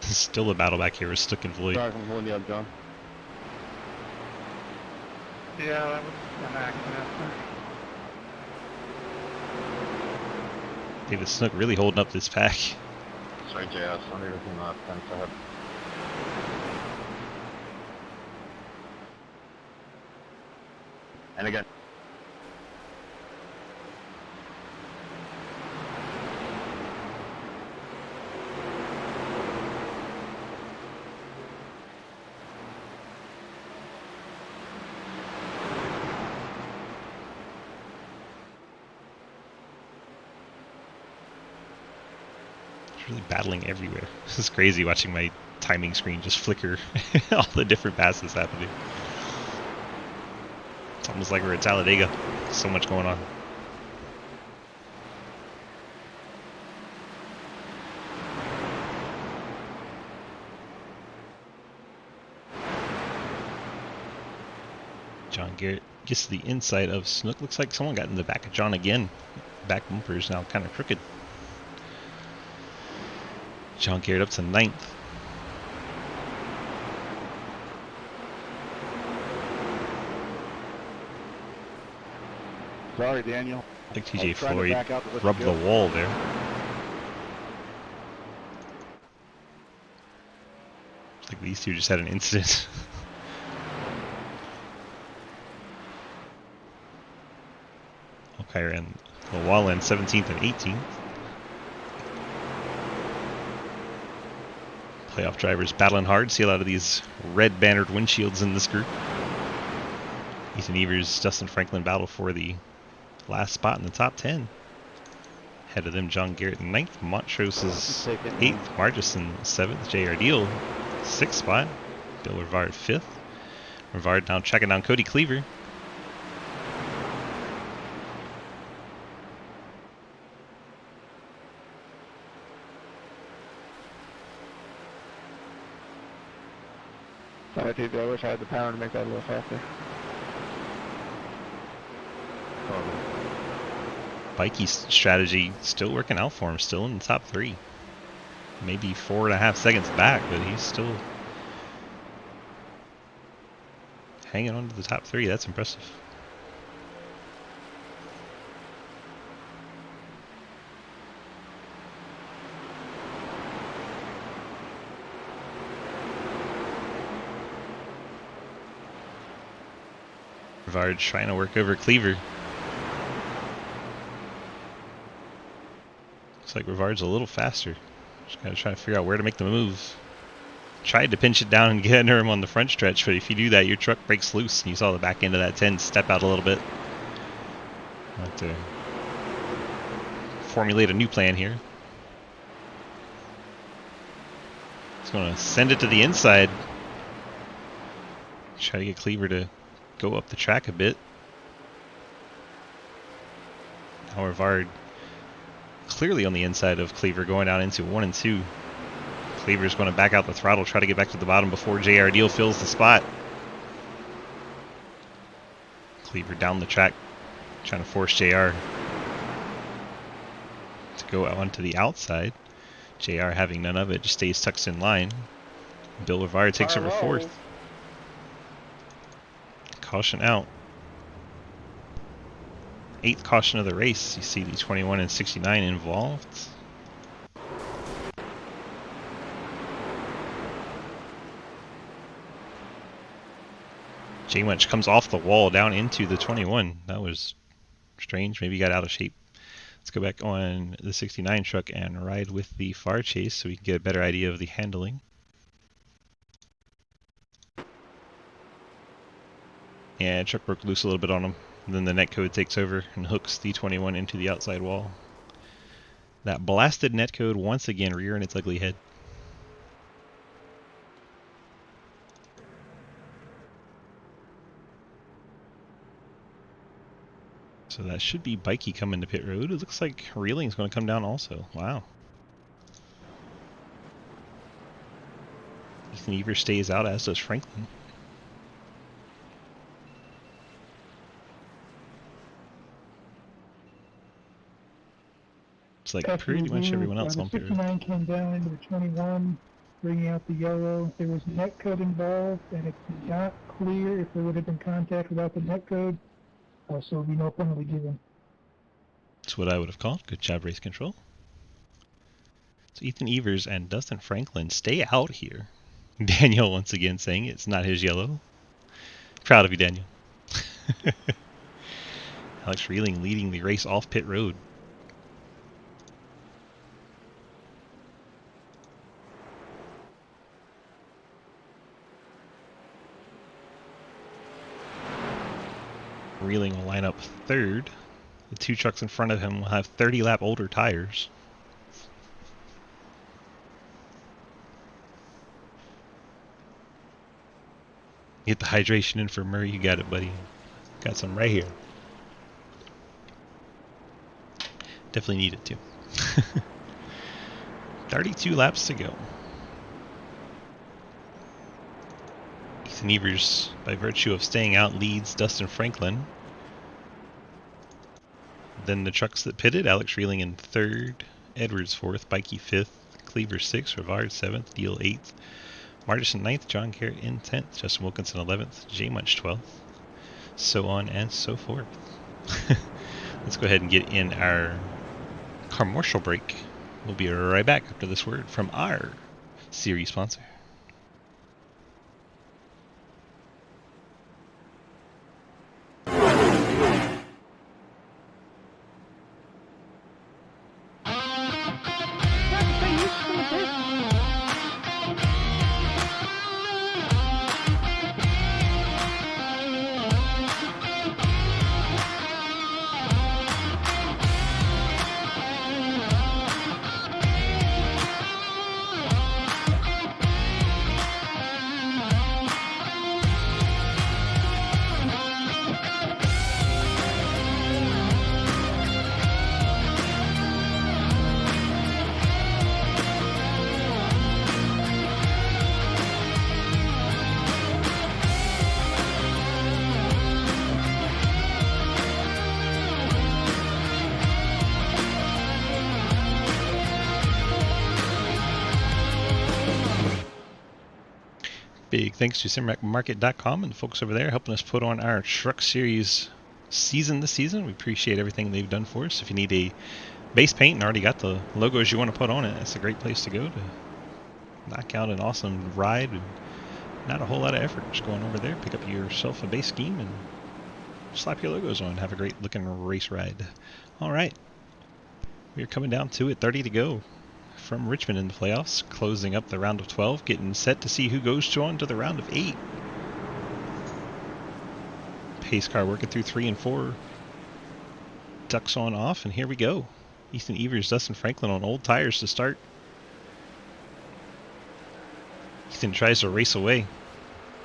Still a battle back here with Snook and Floyd. Sorry, I'm holding you up, John. Yeah, that was an accident. David Snook really holding up this pack. Sorry, JS. I'm everything last time, so I have... And again. Really battling everywhere. This is crazy watching my timing screen just flicker all the different passes happening. It's almost like we're at Talladega. So much going on. John Garrett gets to the inside of Snook. Looks like someone got in the back of John again. Back bumper is now kind of crooked. John Garrett up to 9th. Sorry, Daniel. I think TJ Floyd rubbed the wall there. Looks like these two just had an incident. Hawkeye and Lawala in 17th and 18th. Playoff drivers battling hard. See a lot of these red bannered windshields in this group. Ethan Evers, Dustin Franklin battle for the last spot in the top 10. Ahead of them, John Garrett in 9th, Montrose is 8th, Margison 7th, J.R. Deal 6th spot, Bill Rivard 5th. Rivard now tracking down Cody Cleaver. Sorry, dude, I wish I had the power to make that a little faster. Bikey's strategy still working out for him, still in the top 3. Maybe 4.5 seconds back, but he's still hanging on to the top 3. That's impressive. Rivard trying to work over Cleaver. Looks like Rivard's a little faster. Just gotta try to figure out where to make the move. Tried to pinch it down and get under him on the front stretch, but if you do that, your truck breaks loose. And you saw the back end of that 10 step out a little bit. I'll have to formulate a new plan here. He's gonna send it to the inside. Try to get Cleaver to go up the track a bit. Now Rivard clearly on the inside of Cleaver, going down into 1 and 2. Cleaver's going to back out the throttle, try to get back to the bottom before J.R. Deal fills the spot. Cleaver down the track, trying to force J.R. to go out onto the outside. J.R. having none of it, just stays tucked in line. Bill Rivard takes over 4th. Caution out. 8th caution of the race. You see the 21 and 69 involved. J-Munch comes off the wall down into the 21. That was strange. Maybe he got out of shape. Let's go back on the 69 truck and ride with the Far Chase so we can get a better idea of the handling. Yeah, truck broke loose a little bit on him. And then the netcode takes over and hooks the 21 into the outside wall. That blasted netcode once again rearing its ugly head. So that should be Bikey coming to pit road. It looks like Reeling's going to come down also. Wow. Ethan Evers stays out, as does Franklin. It's like pretty much everyone else on pit road. The 69 came down into the 21, bringing out the yellow. There was netcode involved, and it's not clear if there would have been contact without the netcode, so there will be no penalty given. That's what I would have called. Good job, race control. So Ethan Evers and Dustin Franklin stay out here. Daniel once again saying it's not his yellow. Proud of you, Daniel. Alex Reeling leading the race off pit road. Reeling will line up 3rd. The 2 trucks in front of him will have 30 lap older tires. Get the hydration in for Murray. You got it, buddy. Got some right here. Definitely need it too. 32 laps to go. Ethan Evers, by virtue of staying out, leads Dustin Franklin. Then the trucks that pitted, Alex Reeling in 3rd, Edwards 4th, Bikey 5th, Cleaver 6th, Rivard 7th, Deal 8th, Margison 9th, John Garrett in 10th, Justin Wilkinson 11th, J-Munch 12th, so on and so forth. Let's go ahead and get in our commercial break. We'll be right back after this word from our series sponsor. Big thanks to SimRackMarket.com and the folks over there helping us put on our Truck Series season this season. We appreciate everything they've done for us. If you need a base paint and already got the logos you want to put on it, that's a great place to go to knock out an awesome ride and not a whole lot of effort. Just going over there, pick up yourself a base scheme and slap your logos on. Have a great looking race ride. All right. We're coming down to it, 30 to go from Richmond in the playoffs, closing up the round of 12, getting set to see who goes on to the round of 8. Pace car working through 3 and 4. Ducks on off, and here we go. Ethan Evers, Dustin Franklin on old tires to start. Ethan tries to race away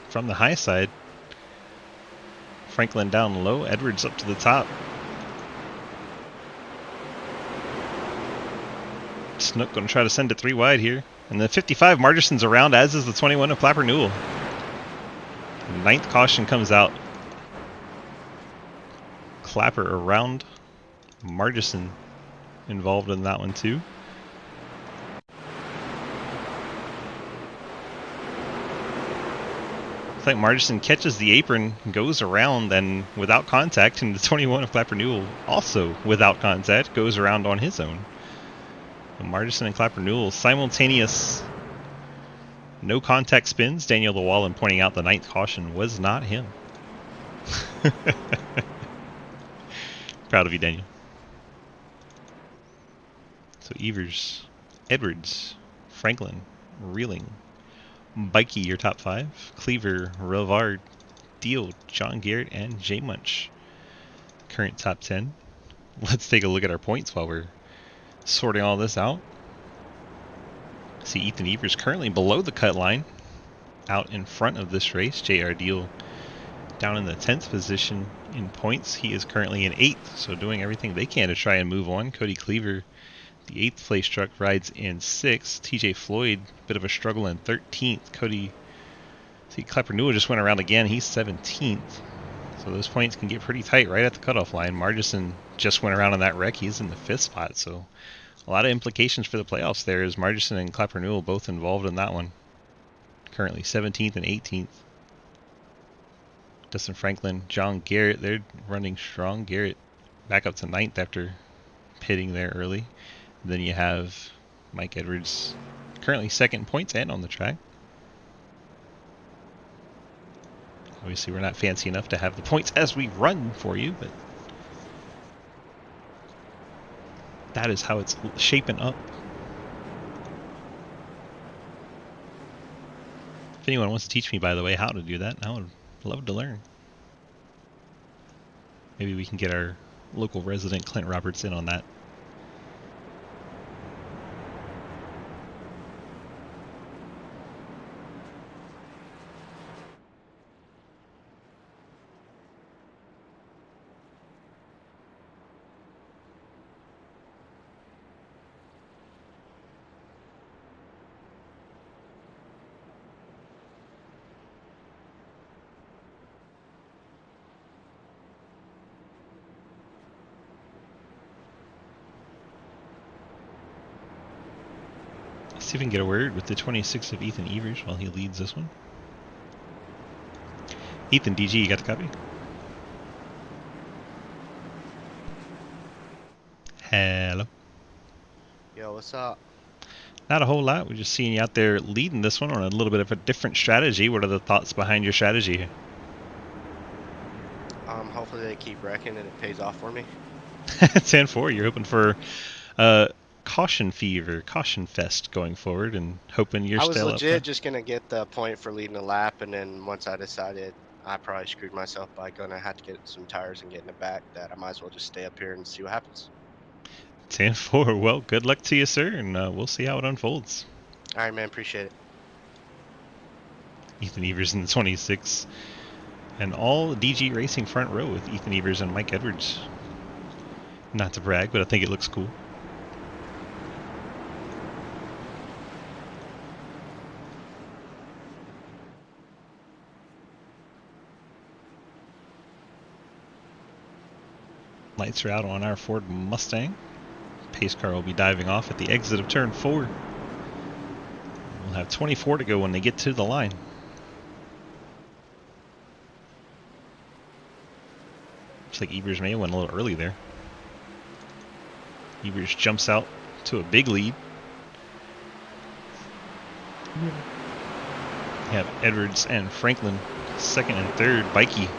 from the high side. Franklin down low, Edwards up to the top. Snook going to try to send it 3 wide here. And the 55, Margerson's around, as is the 21 of Clapper Newell. 9th caution comes out. Clapper around. Margerson involved in that one too. Looks like Margerson catches the apron, goes around, and without contact, and the 21 of Clapper Newell also without contact goes around on his own. Margerson and Clapper Newell simultaneous no contact spins. Daniel Llewellyn pointing out the 9th caution was not him. Proud of you, Daniel. So Evers, Edwards, Franklin, Reeling, Bikey, your top 5, Cleaver, Rivard, Deal, John Garrett, and J Munch. Current top 10. Let's take a look at our points while we're sorting all this out. See Ethan Evers currently below the cut line, out in front of this race. J.R. Deal down in the 10th position in points. He is currently in 8th, so doing everything they can to try and move on. Cody Cleaver, the 8th place truck, rides in 6th. TJ Floyd, bit of a struggle in 13th. Cody, see Clapper Newell just went around again. He's 17th. So those points can get pretty tight right at the cutoff line. Margerson just went around in that wreck. He's in the 5th spot, so a lot of implications for the playoffs there, as Margerson and Clapper Newell both involved in that one. Currently 17th and 18th. Dustin Franklin, John Garrett, they're running strong. Garrett back up to 9th after pitting there early. And then you have Mike Edwards, currently 2nd in points and on the track. Obviously we're not fancy enough to have the points as we run for you, but that is how it's shaping up. If anyone wants to teach me, by the way, how to do that, I would love to learn. Maybe we can get our local resident Clint Roberts in on that. See if we can get a word with the 26 of Ethan Evers while he leads this one. Ethan, DG, you got the copy? Hello. Yo, what's up? Not a whole lot. We're just seeing you out there leading this one on a little bit of a different strategy. What are the thoughts behind your strategy? Hopefully they keep wrecking and it pays off for me. 10-4. You're hoping for caution fever, caution fest going forward, and hoping you're still up. I was legit just gonna get the point for leading a lap, and then once I decided I probably screwed myself by gonna have to get some tires and get in the back, that I might as well just stay up here and see what happens. 10-4. Well, good luck to you, sir, and we'll see how it unfolds. All right, man. Appreciate it. Ethan Evers in the 26, and all DG Racing front row with Ethan Evers and Mike Edwards. Not to brag, but I think it looks cool. Lights are out on our Ford Mustang. Pace car will be diving off at the exit of turn 4. We'll have 24 to go when they get to the line. Looks like Evers may have went a little early there. Evers jumps out to a big lead. You have Edwards and Franklin second and third. Bikey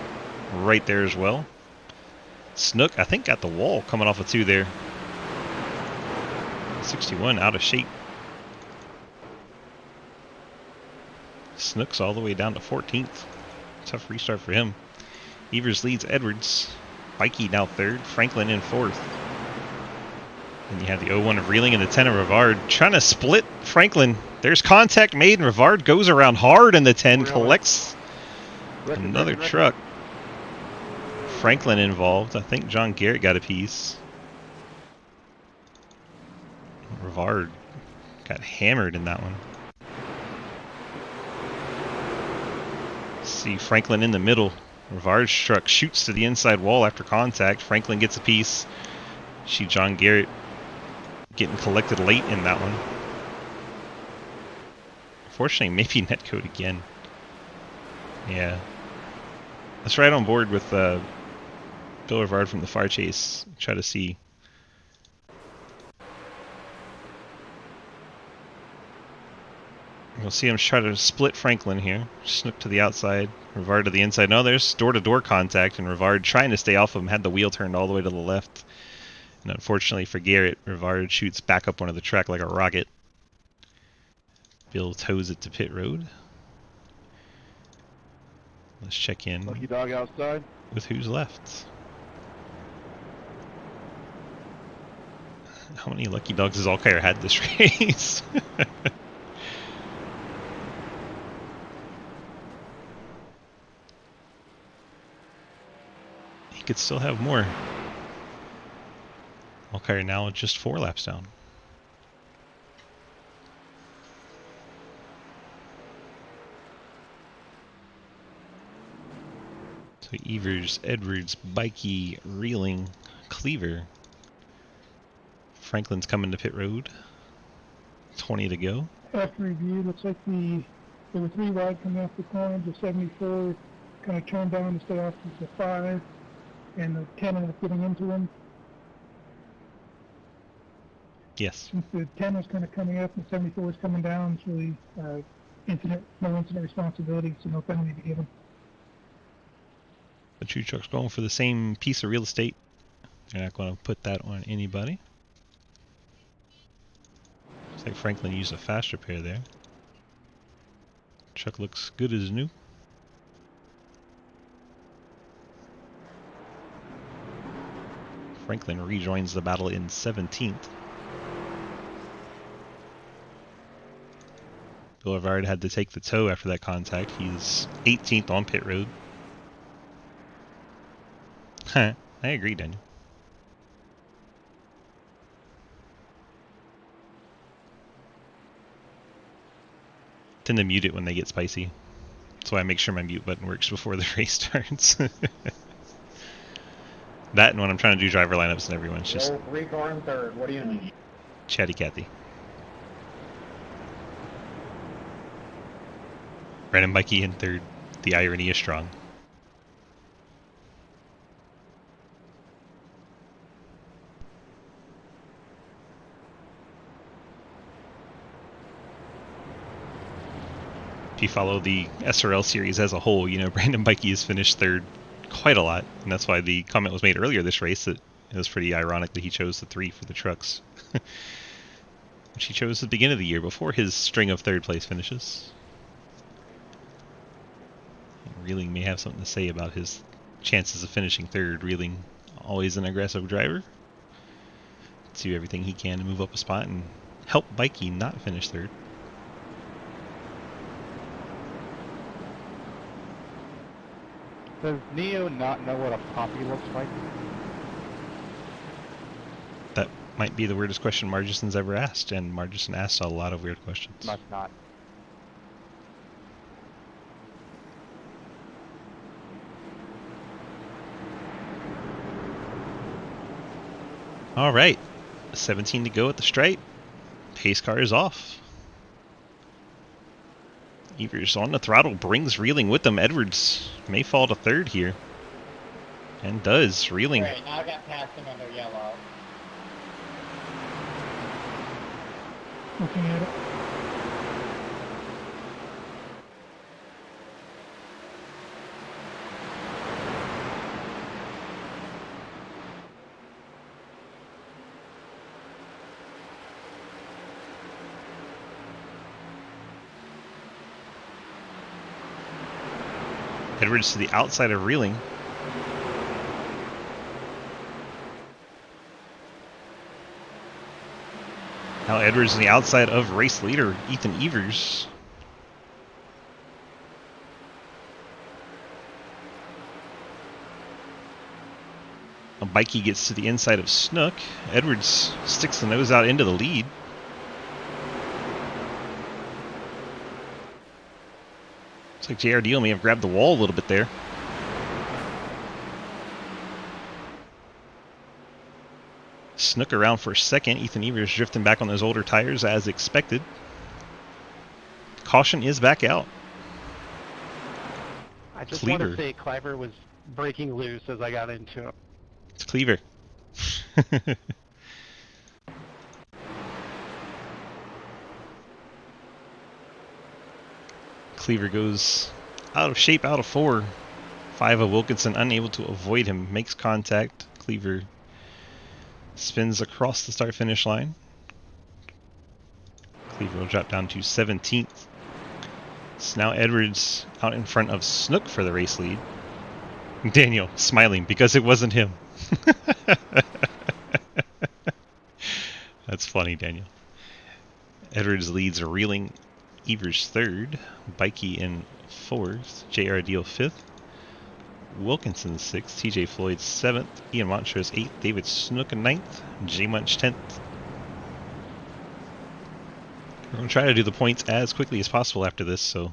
right there as well. Snook, I think, got the wall coming off of 2 there. 61 out of shape. Snook's all the way down to 14th. Tough restart for him. Evers leads Edwards. Bikey now third. Franklin in 4th. Then you have the 0-1 of Reeling and the 10 of Rivard. Trying to split Franklin. There's contact made, and Rivard goes around hard in the 10. Collects another truck. Franklin involved. I think John Garrett got a piece. Rivard got hammered in that one. See Franklin in the middle. Rivard's truck shoots to the inside wall after contact. Franklin gets a piece. See John Garrett getting collected late in that one. Unfortunately, maybe netcode again. Yeah. Let's ride on board with Bill Rivard from the far chase. Try to see. You'll see him try to split Franklin here. Snook to the outside, Rivard to the inside. No, there's door-to-door contact, and Rivard trying to stay off of him, had the wheel turned all the way to the left. And unfortunately for Garrett, Rivard shoots back up onto the track like a rocket. Bill tows it to pit road. Let's check in. Lucky dog outside. With who's left. How many lucky dogs has Alkire had this race? He could still have more. Alkire now just 4 laps down. So Evers, Edwards, Bikey, Reeling, Cleaver. Franklin's coming to pit road. 20 to go. After review, looks like there were 3 wide coming off the corner. The 74 kind of turned down to stay off to the 5, and the 10 ended up getting into him. Yes. Since the 10 was kind of coming up and the 74 was coming down, it's really no incident responsibility, so no penalty to be given. The 2 trucks going for the same piece of real estate. They're not going to put that on anybody. Looks like Franklin used a fast repair there. Truck looks good as new. Franklin rejoins the battle in 17th. Boulevard had to take the tow after that contact. He's 18th on pit road. Huh, I agree, Daniel. Tend to mute it when they get spicy. That's why I make sure my mute button works before the race starts. That and when I'm trying to do driver lineups and everyone's just... 3-car in third, what do you need? Chatty Cathy. Brandon Mikey in third. The irony is strong. If you follow the SRL series as a whole, you know Brandon Bikey has finished third quite a lot, and that's why the comment was made earlier this race that it was pretty ironic that he chose the 3 for the trucks. Which he chose at the beginning of the year before his string of third place finishes. Reeling may have something to say about his chances of finishing third. Reeling, always an aggressive driver. Do everything he can to move up a spot and help Bikey not finish third. Does Neo not know what a poppy looks like? That might be the weirdest question Margison's ever asked, and Margison asked a lot of weird questions. Must not. All right, 17 to go at the stripe. Pace car is off. Evers on the throttle, brings Reeling with them. Edwards may fall to third here. And does, reeling. Great, now I got past him under yellow. Looking at it. Edwards to the outside of reeling. Now Edwards on the outside of race leader Ethan Evers. Bikey gets to the inside of Snook. Edwards sticks the nose out into the lead. Looks like JR Deal may have grabbed the wall a little bit there. Snook around for a second. Ethan Evers drifting back on those older tires as expected. Caution is back out. I just Cleaver. want to say Cleaver was breaking loose as I got into him. It's Cleaver. Cleaver goes out of shape, out of 4. 5 of Wilkinson unable to avoid him. Makes contact. Cleaver spins across the start-finish line. Cleaver will drop down to 17th. So now Edwards out in front of Snook for the race lead. Daniel smiling because it wasn't him. That's funny, Daniel. Edwards leads reeling. Evers 3rd. Bikey in 4th. JR Deal 5th. Wilkinson 6th. TJ Floyd 7th. Ian Montrose 8th. David Snook 9th. J Munch 10th. We're going to try to do the points as quickly as possible after this so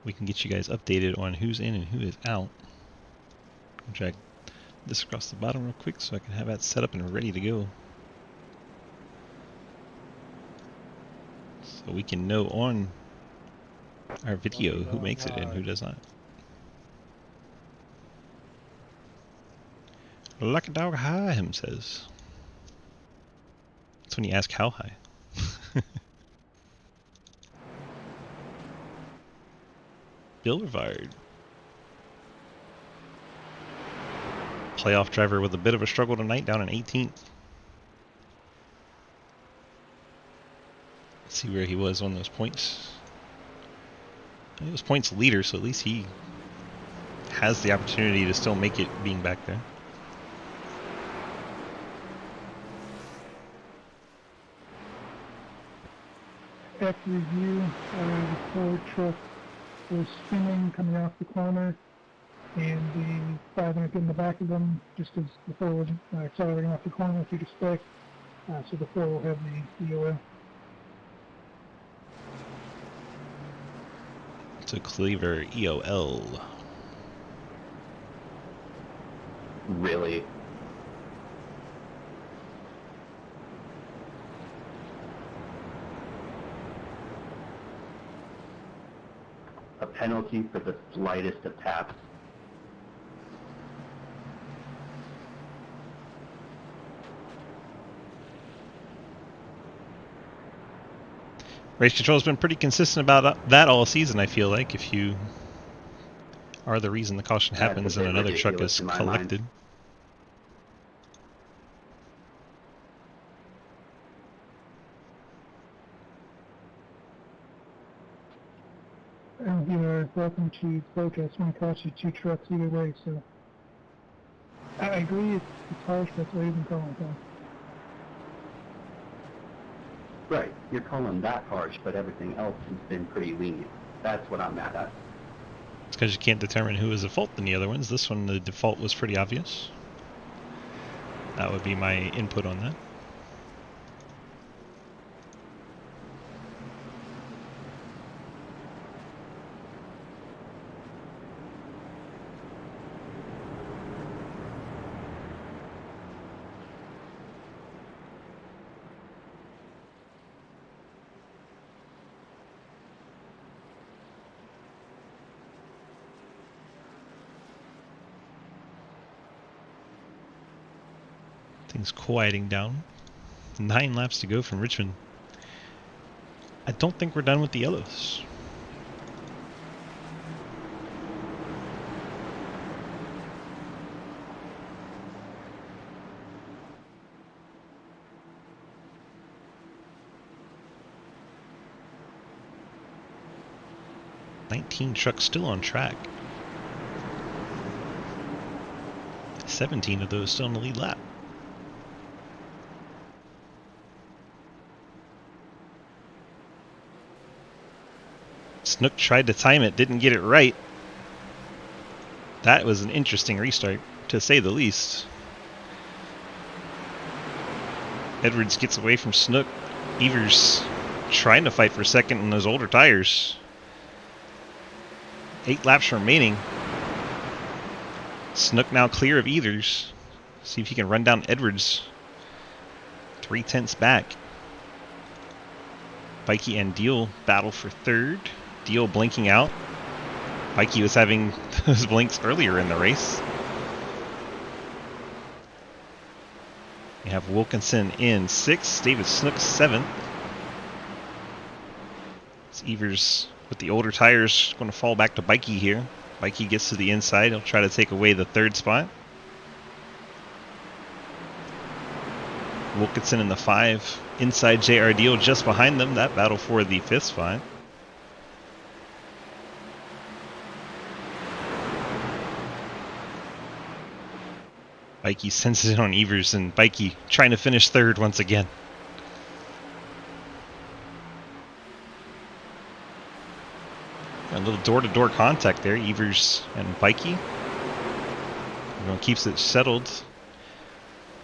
we can get you guys updated on who's in and who is out. I'll drag this across the bottom real quick so I can have that set up and ready to go. So we can know on our video who makes it and who does not. Like a dog high, him says. That's when you ask how high. Bill Rivard. Playoff driver with a bit of a struggle tonight, down in 18th. Let's see where he was on those points. He was points leader, so at least he has the opportunity to still make it being back there. After review, the Ford truck was spinning coming off the corner, and the 5 minute in the back of them, just as the 4 was accelerating off the corner, as you'd expect. So the 4 will have the EOL. To Cleaver EOL. Really? A penalty for the slightest of taps. Race Control's been pretty consistent about that all season, I feel like. If you are the reason the caution happens and another truck is collected. And you are welcome to protest when it costs you 2 trucks either way, so I agree it's harsh, that's what you've been calling for. Right, you're calling that harsh, but everything else has been pretty lenient. That's what I'm mad at. It's because you can't determine who is at fault in the other ones. This one, the default was pretty obvious. That would be my input on that. Things quieting down. 9 laps to go from Richmond. I don't think we're done with the yellows. Trucks still on track. 17 of those still in the lead lap. Snook tried to time it, didn't get it right. That was an interesting restart, to say the least. Edwards gets away from Snook. Evers trying to fight for second on those older tires. 8 laps remaining. Snook now clear of Evers. See if he can run down Edwards. 3/10 back. Bikey and Deal battle for third. Deal blinking out. Bikey was having those blinks earlier in the race. We have Wilkinson in 6th. David Snook 7th. It's Evers with the older tires going to fall back to Bikey here. Bikey gets to the inside. He'll try to take away the 3rd spot. Wilkinson in the 5. Inside JR Deal just behind them. That battle for the 5th spot. Bikey senses it on Evers, and Bikey trying to finish 3rd once again. A little door-to-door contact there, Evers and Bikey. Everyone keeps it settled.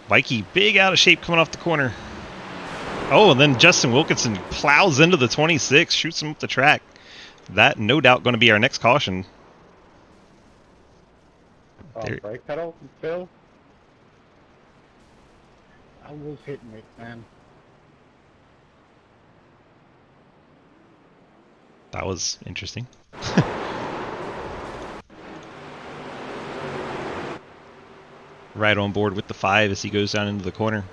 Bikey, big out of shape coming off the corner. Oh, and then Justin Wilkinson plows into the 26, shoots him up the track. That, no doubt, going to be our next caution. Brake pedal, Phil? I was hitting it, man. That was interesting. Right on board with the 5 as he goes down into the corner.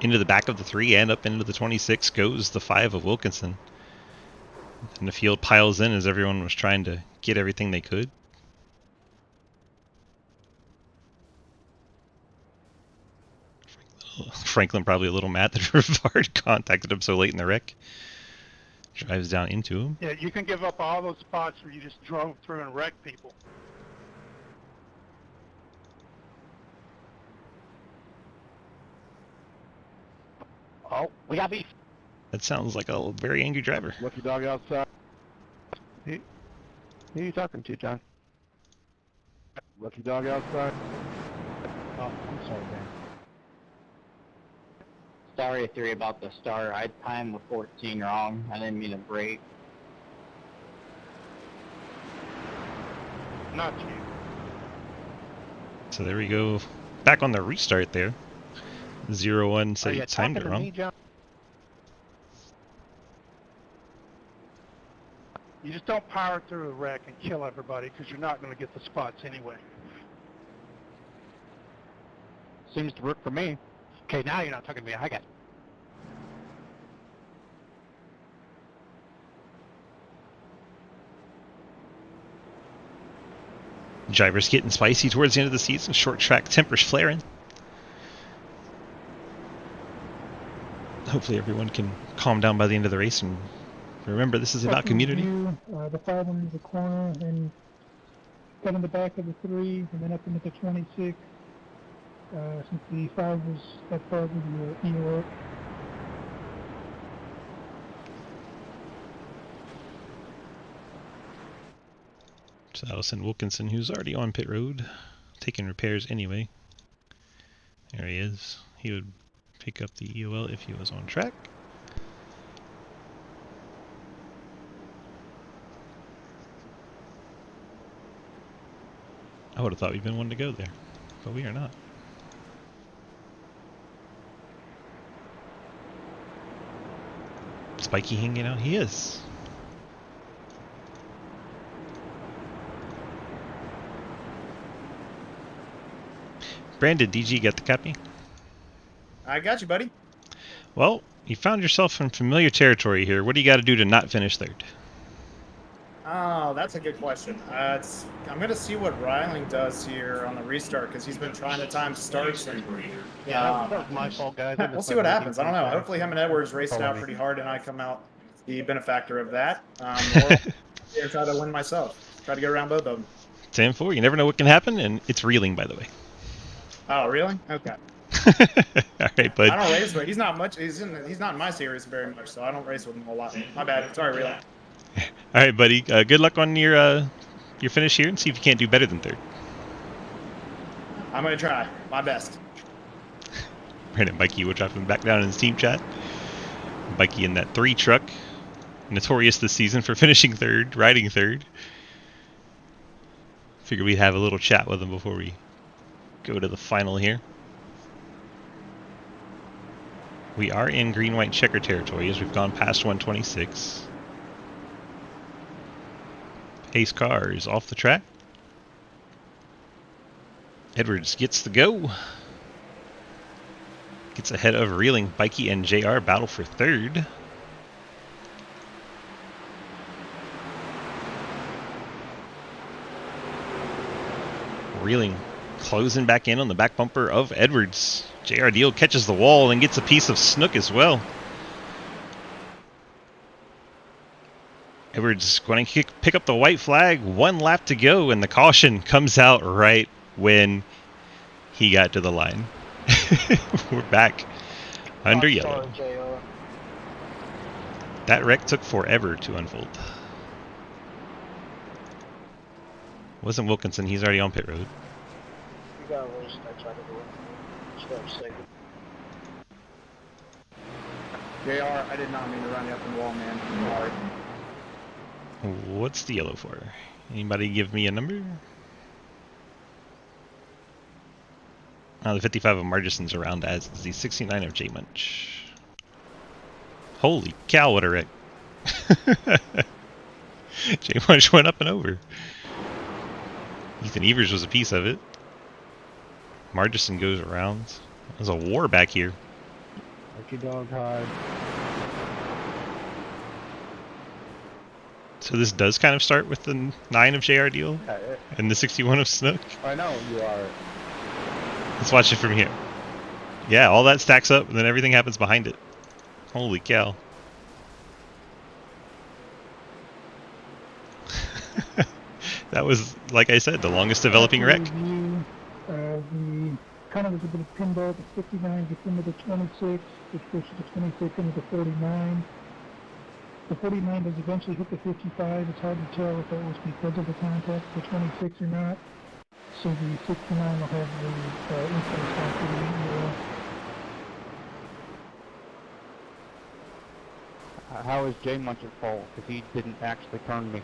Into the back of the 3 and up into the 26 goes the 5 of Wilkinson. And the field piles in as everyone was trying to get everything they could. Franklin probably a little mad that Rivard contacted him so late in the wreck. Drives down into him. Yeah, you can give up all those spots where you just drove through and wrecked people. Oh, we got beef. That sounds like a very angry driver. Lucky dog outside. Who are you talking to, John? Lucky dog outside. Oh, I'm sorry, man. Sorry, Theory, about the start. I timed the 14 wrong. I didn't mean to brake. Not you. So there we go. Back on the restart there. 0-1, so you timed it wrong. You just don't power through a wreck and kill everybody because you're not going to get the spots anyway. Seems to work for me. Okay, now you're not talking to me. I got it. Drivers getting spicy towards the end of the season. Short track tempers flaring. Hopefully everyone can calm down by the end of the race and remember this is about community. The 5 into the corner and got in the back of the 3 and then up into the 26. Since the 5 was that far with the EO up. So Allison Wilkinson, who's already on pit road, taking repairs anyway. There he is. He would pick up the EOL if he was on track. I would have thought we'd been one to go there, but we are not. Spiky hanging out? He is. Brandon, DG, got the copy? I got you, buddy. Well, you found yourself in familiar territory here. What do you got to do to not finish third? Oh, that's a good question. I'm going to see what Ryling does here on the restart because he's been trying to time starts. And, Yeah, that was my fault, guys. we'll see what happens. I don't know. Hopefully him and Edwards raced it out pretty hard and I come out the benefactor of that. Or try to win myself. Try to get around both of them. 10-4. You never know what can happen, and it's reeling, by the way. Oh, really? Okay. All right, bud. I don't race with. He's not much. He's not in my series very much, so I don't race with him a lot. My bad. Sorry, Reeling. All right, buddy. Good luck on your finish here, and see if you can't do better than third. I'm gonna try my best. Brandon Mikey will drop him back down in his team chat. Mikey in that 3 truck, notorious this season for finishing third, riding third. Figured we'd have a little chat with him before we go to the final here. We are in green-white checker territory as we've gone past 126. Pace car is off the track. Edwards gets the go. Gets ahead of Reeling. Bikey and JR battle for third. Reeling closing back in on the back bumper of Edwards. JR Deal catches the wall and gets a piece of Snook as well. Edwards going to pick up the white flag. 1 lap to go, and the caution comes out right when he got to the line. We're back under yellow. That wreck took forever to unfold. Wasn't Wilkinson, he's already on pit road. JR, I did not mean to run you up the wall, man. I'm sorry. What's the yellow for? Anybody give me a number? The 55 of Margison's around, as is the 69 of J Munch. Holy cow, what a wreck. J Munch went up and over. Ethan Evers was a piece of it. Margison goes around. There's a war back here. Lucky dog high. So this does kind of start with the 9 of JR Deal and the 61 of Snook. I know you are. Let's watch it from here. Yeah, all that stacks up and then everything happens behind it. Holy cow. That was, like I said, the longest developing wreck. The kind of was a bit of pinball. The 59 gets into the 26, which pushes the 26 into the 49. The 49 does eventually hit the 55. It's hard to tell if that was because of the contact with the 26 or not. So the 69 will have the inside stop for the How is J Munch at fault? Because he didn't actually turn me.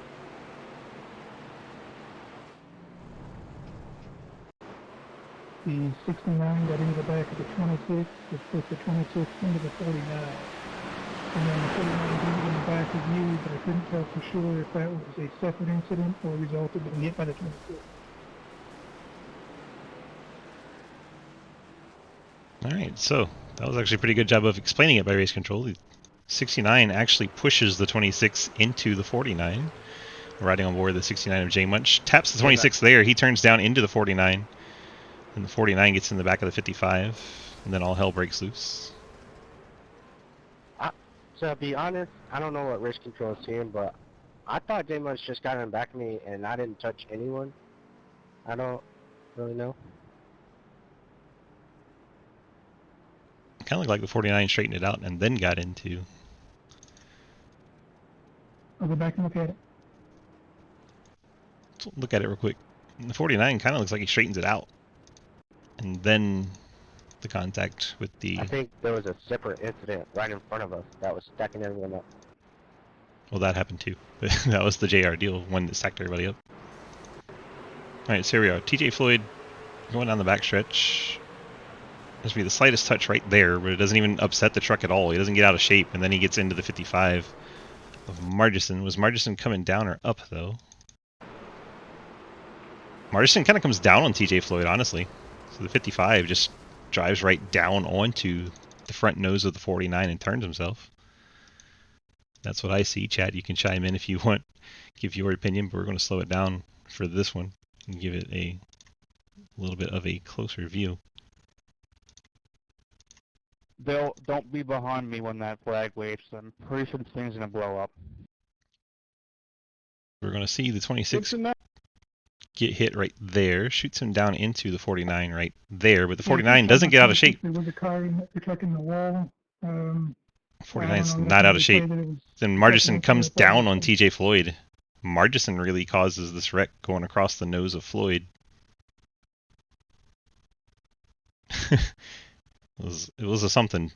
The 69 got into the back of the 26, which put the 26 into the 49. And then the 49 did in the back of you, but I couldn't tell for sure if that was a separate incident or resulted in hit by the 26. Alright, so that was actually a pretty good job of explaining it by race control. The 69 actually pushes the 26 into the 49. Riding on board the 69 of J Munch. Taps the 26 there, he turns down into the 49. And the 49 gets in the back of the 55. And then all hell breaks loose. To be honest, I don't know what race control is seeing, but I thought J Munch just got in back of me and I didn't touch anyone. I don't really know. Kind of looked like the 49 straightened it out and then got into. I'll go back and look at it. Let's look at it real quick. The 49 kind of looks like he straightens it out. And then the contact with the... I think there was a separate incident right in front of us that was stacking everyone up. Well, that happened too. But that was the JR Deal, one that stacked everybody up. Alright, so here we are. TJ Floyd going down the backstretch. There's be the slightest touch right there, but it doesn't even upset the truck at all. He doesn't get out of shape, and then he gets into the 55 of Margison. Was Margison coming down or up, though? Margison kind of comes down on TJ Floyd, honestly. So the 55 just drives right down onto the front nose of the 49 and turns himself. That's what I see. Chad, you can chime in if you want, give your opinion, but we're going to slow it down for this one and give it a little bit of a closer view. Don't be behind me when that flag waves. I'm pretty sure this thing's gonna blow up. We're going to see the 26 get hit right there, shoots him down into the 49 right there, but the 49 doesn't get out of shape. There was a car stuck in the wall. 49's not out of shape. Then Margison comes down on TJ Floyd. Margison really causes this wreck going across the nose of Floyd. It was a something,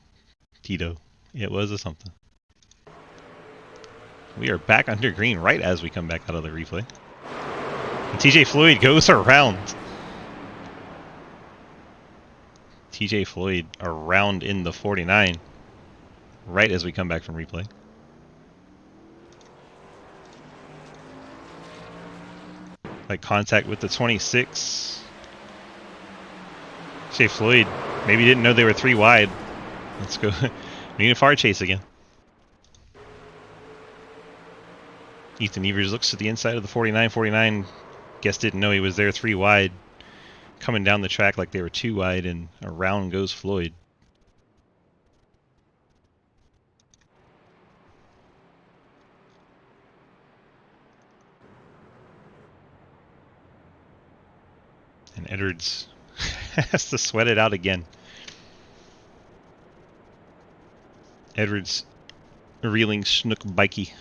Tito. It was a something. We are back under green right as we come back out of the replay. And TJ Floyd goes around. TJ Floyd around in the 49 right as we come back from replay. Like contact with the 26. TJ Floyd maybe didn't know they were 3 wide. Let's go. We need a far chase again. Ethan Evers looks to the inside of the 49. 49, guess didn't know he was there 3 wide. Coming down the track like they were 2 wide, and around goes Floyd. And Edwards has to sweat it out again. Edwards reeling Snook Bikey.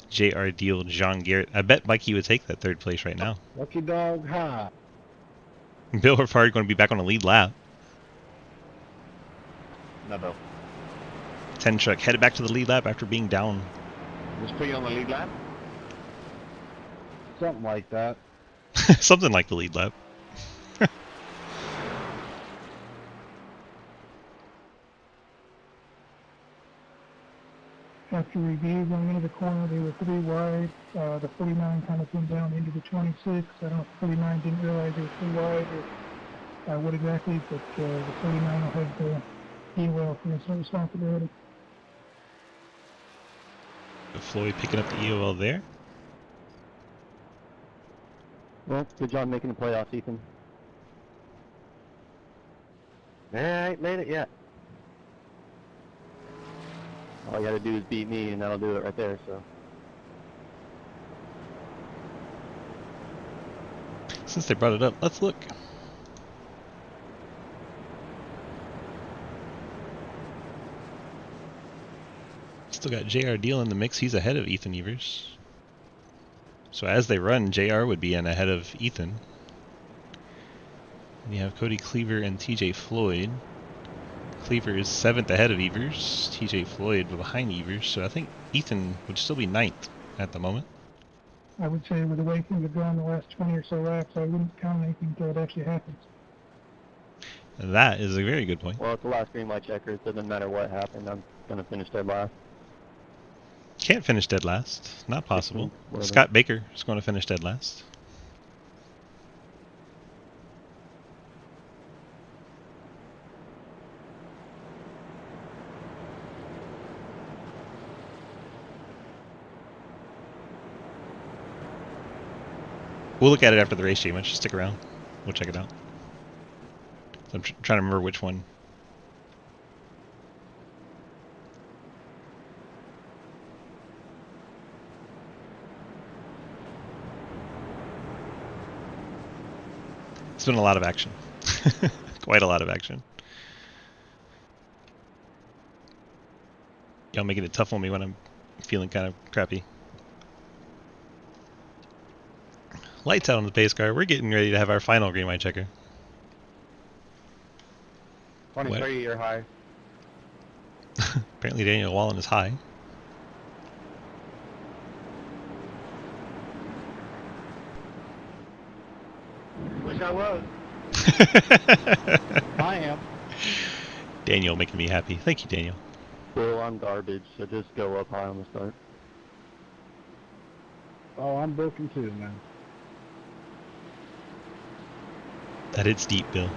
J.R. Deal, John Garrett. I bet Bikey would take that 3rd place right now. Lucky dog high. Bill Rivard going to be back on the lead lap. No, Bill. 10 truck headed back to the lead lap after being down. Just put you on the lead lap? Something like that. Something like the lead lap. After review, going into the corner, they were 3 wide. The 49 kind of came down into the 26. I don't know if the 49 didn't realize they were 3 wide or what exactly, but the 49 will have the EOL for this responsibility. Floyd picking up the EOL there. Well, good job making the playoffs, Ethan. I ain't made it yet. All you gotta do is beat me, and that'll do it right there, so. Since they brought it up, let's look. Still got JR Deal in the mix. He's ahead of Ethan Evers. So as they run, JR would be in ahead of Ethan. And you have Cody Cleaver and TJ Floyd. Cleaver is 7th ahead of Evers. TJ Floyd behind Evers. So I think Ethan would still be 9th at the moment. I would say with the way things have gone the last 20 or so laps, I wouldn't count anything until it actually happens. That is a very good point. Well, it's the last green light checker. It doesn't matter what happened. I'm gonna finish dead last. Can't finish dead last. Not possible. Scott Baker is going to finish dead last. We'll look at it after the race, Jay. Just stick around. We'll check it out. So I'm trying to remember which one. It's been a lot of action. Quite a lot of action. Y'all making it tough on me when I'm feeling kind of crappy. Lights out on the pace car. We're getting ready to have our final green light checker. 23, you're high. Apparently Daniel Wallen is high. Wish I was. I am. Daniel making me happy. Thank you, Daniel. Well, I'm garbage, so just go up high on the start. Oh, I'm broken too, man. That hits deep, Bill.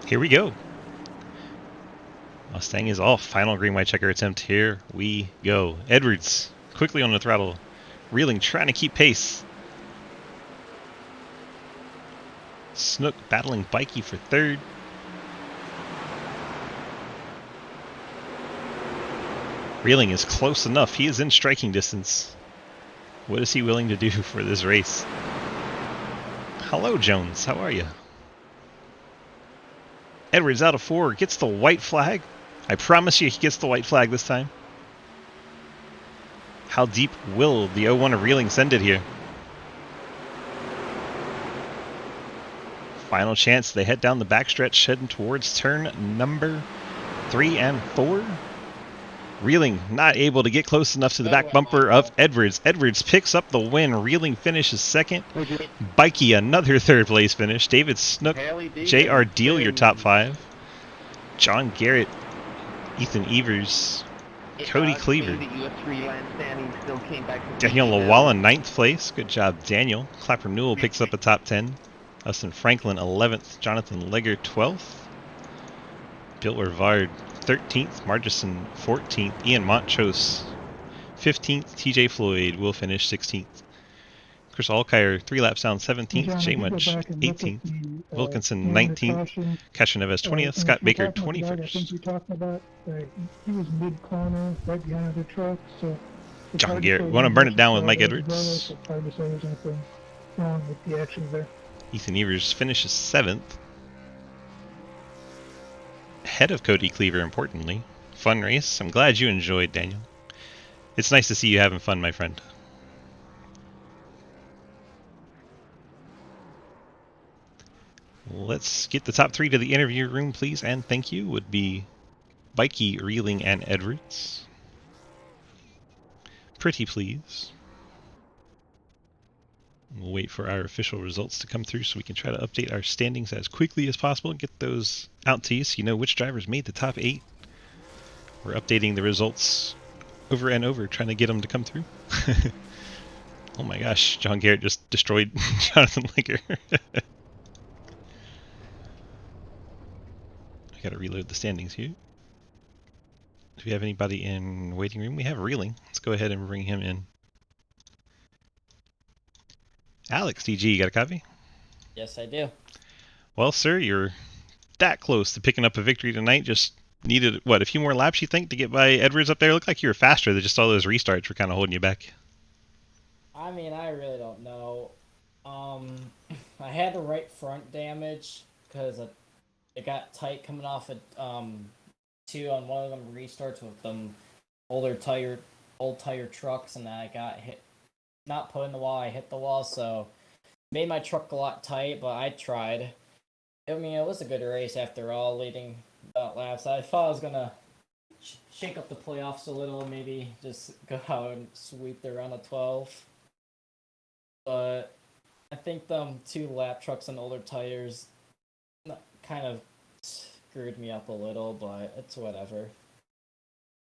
Here we go. Mustang is off. Final green white checker attempt. Here we go. Edwards quickly on the throttle. Reeling, trying to keep pace. Snook battling Bikey for third. Reeling is close enough. He is in striking distance. What is he willing to do for this race? Hello, Jones. How are you? Edwards out of 4. Gets the white flag. I promise you he gets the white flag this time. How deep will the 0-1 of Reeling send it here? Final chance. They head down the backstretch, heading towards turn number 3 and 4. Reeling not able to get close enough to the back bumper of Edwards. Edwards picks up the win. Reeling finishes second. Bikey another third place finish. David Snook, J.R. Deal your top 5. John Garrett, Ethan Evers, Cody Cleaver. Daniel Lawala 9th place. Good job, Daniel. Clapper Newell picks up a top 10. Austin Franklin 11th. Jonathan Legger 12th. Bill Rivard 13th, Margison 14th, Ian Montrose 15th, TJ Floyd will finish 16th. Chris Alkire 3 laps down 17th, Jay Munch 18th, Wilkinson 19th, Casher Neves 20th, Scott Baker 21st. I think you're talking about, he was mid-corner, right behind the truck, so... John Garrett, want to burn it down with Mike Edwards. It's hard to say there's anything wrong with the actions there. Ethan Evers finishes 7th. Ahead of Cody Cleaver, importantly. Fun race. I'm glad you enjoyed, Daniel. It's nice to see you having fun, my friend. Let's get the top 3 to the interview room, please, and thank you. Would be Bikey, Reeling, and Edwards. Pretty please. We'll wait for our official results to come through so we can try to update our standings as quickly as possible and get those out to you so you know which drivers made the top 8. We're updating the results over and over, trying to get them to come through. Oh my gosh, John Garrett just destroyed Jonathan Legger. I gotta reload the standings here. Do we have anybody in waiting room? We have Reeling. Let's go ahead and bring him in. Alex, DG, you got a copy? Yes, I do. Well, sir, you're that close to picking up a victory tonight. Just needed, what, a few more laps, you think, to get by Edwards up there? Looked like you were faster. Just all those restarts were kind of holding you back. I mean, I really don't know. I had the right front damage because it got tight coming off at 2 on one of them restarts with them old tire trucks, and then I got hit. Not put in the wall, I hit the wall, so made my truck a lot tight, but I tried. I mean, it was a good race after all, leading laps. I thought I was gonna shake up the playoffs a little, maybe just go out and sweep the round of 12. But I think them 2 lap trucks and older tires kind of screwed me up a little, but it's whatever.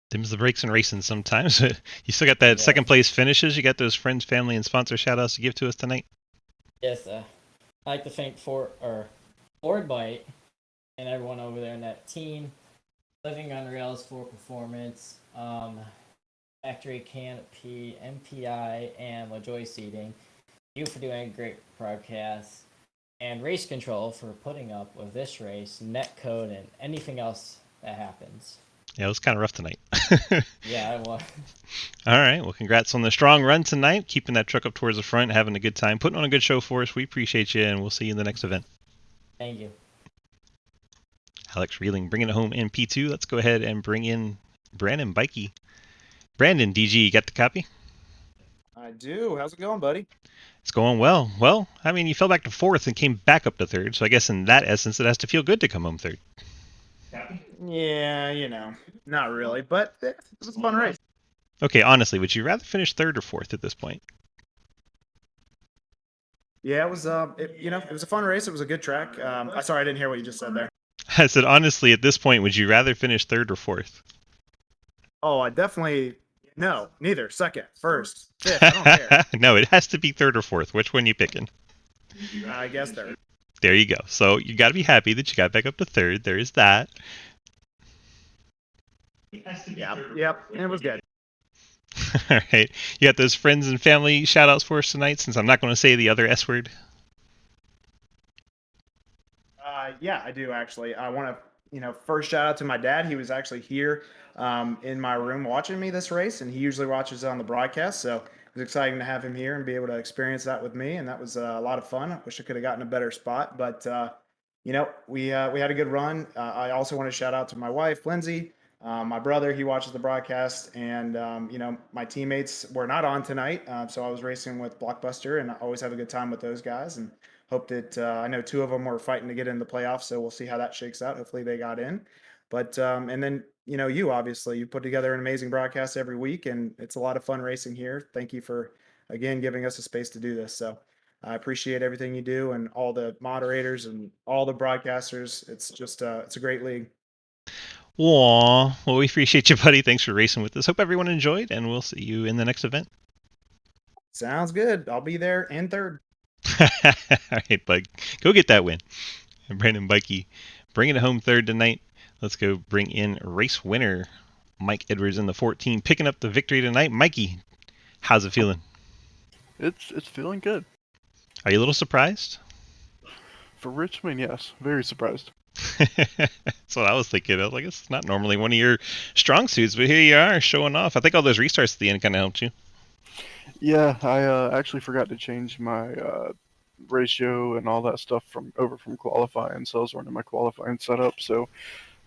Them's the breaks in racing sometimes. You still got that second place finishes. You got those friends, family, and sponsor shout outs to give to us tonight. Yes, I'd like to thank Ford Bite and everyone over there in that team. Living on Rails for Performance, Factory Canopy, MPI, and LaJoy Seating. You for doing a great broadcast. And Race Control for putting up with this race, Netcode, and anything else that happens. Yeah, it was kind of rough tonight. Yeah, it was. All right. Well, congrats on the strong run tonight. Keeping that truck up towards the front, having a good time, putting on a good show for us. We appreciate you, and we'll see you in the next event. Thank you. Alex Reeling bringing it home in P2. Let's go ahead and bring in Brandon Bikey. Brandon, DG, you got the copy? I do. How's it going, buddy? It's going well. Well, I mean, you fell back to 4th and came back up to 3rd, so I guess in that essence, it has to feel good to come home 3rd. Yeah, not really, but it was a fun race. Okay, honestly, would you rather finish 3rd or 4th at this point? Yeah, it was. It was a fun race. It was a good track. Sorry, I didn't hear what you just said there. I said, honestly, at this point, would you rather finish 3rd or 4th? Oh, I definitely no, neither. 2nd, 1st, 5th. I don't care. No, it has to be 3rd or 4th. Which one you picking? I guess third. There you go. So you got to be happy that you got back up to third. There is that. Yep, and it was good. All right. You got those friends and family shout outs for us tonight, since I'm not going to say the other S word? Yeah, I do actually. I want to, first shout out to my dad. He was actually here in my room watching me this race, and he usually watches it on the broadcast. So it was exciting to have him here and be able to experience that with me, and that was a lot of fun. I wish I could have gotten a better spot, but we had a good run. I also want to shout out to my wife, Lindsay. My brother, he watches the broadcast, and my teammates were not on tonight, so I was racing with Blockbuster, and I always have a good time with those guys, and hope that I know 2 of them were fighting to get in the playoffs, so we'll see how that shakes out. Hopefully they got in, but and then you obviously you put together an amazing broadcast every week, and it's a lot of fun racing here. Thank you for again giving us a space to do this. So I appreciate everything you do, and all the moderators and all the broadcasters. It's just it's a great league. Aw, well, we appreciate you, buddy. Thanks for racing with us. Hope everyone enjoyed, and we'll see you in the next event. Sounds good. I'll be there in third. All right, bud. Go get that win. And Brandon Bikey bringing it home third tonight. Let's go bring in race winner Mike Edwards in the 14, picking up the victory tonight. Mikey, how's it feeling? It's feeling good. Are you a little surprised? For Richmond, yes. Very surprised. That's what I was thinking. I was like, it's not normally one of your strong suits, but here you are showing off. I think all those restarts at the end kind of helped you. Yeah, I actually forgot to change my ratio and all that stuff from qualifying, so I was running my qualifying setup, so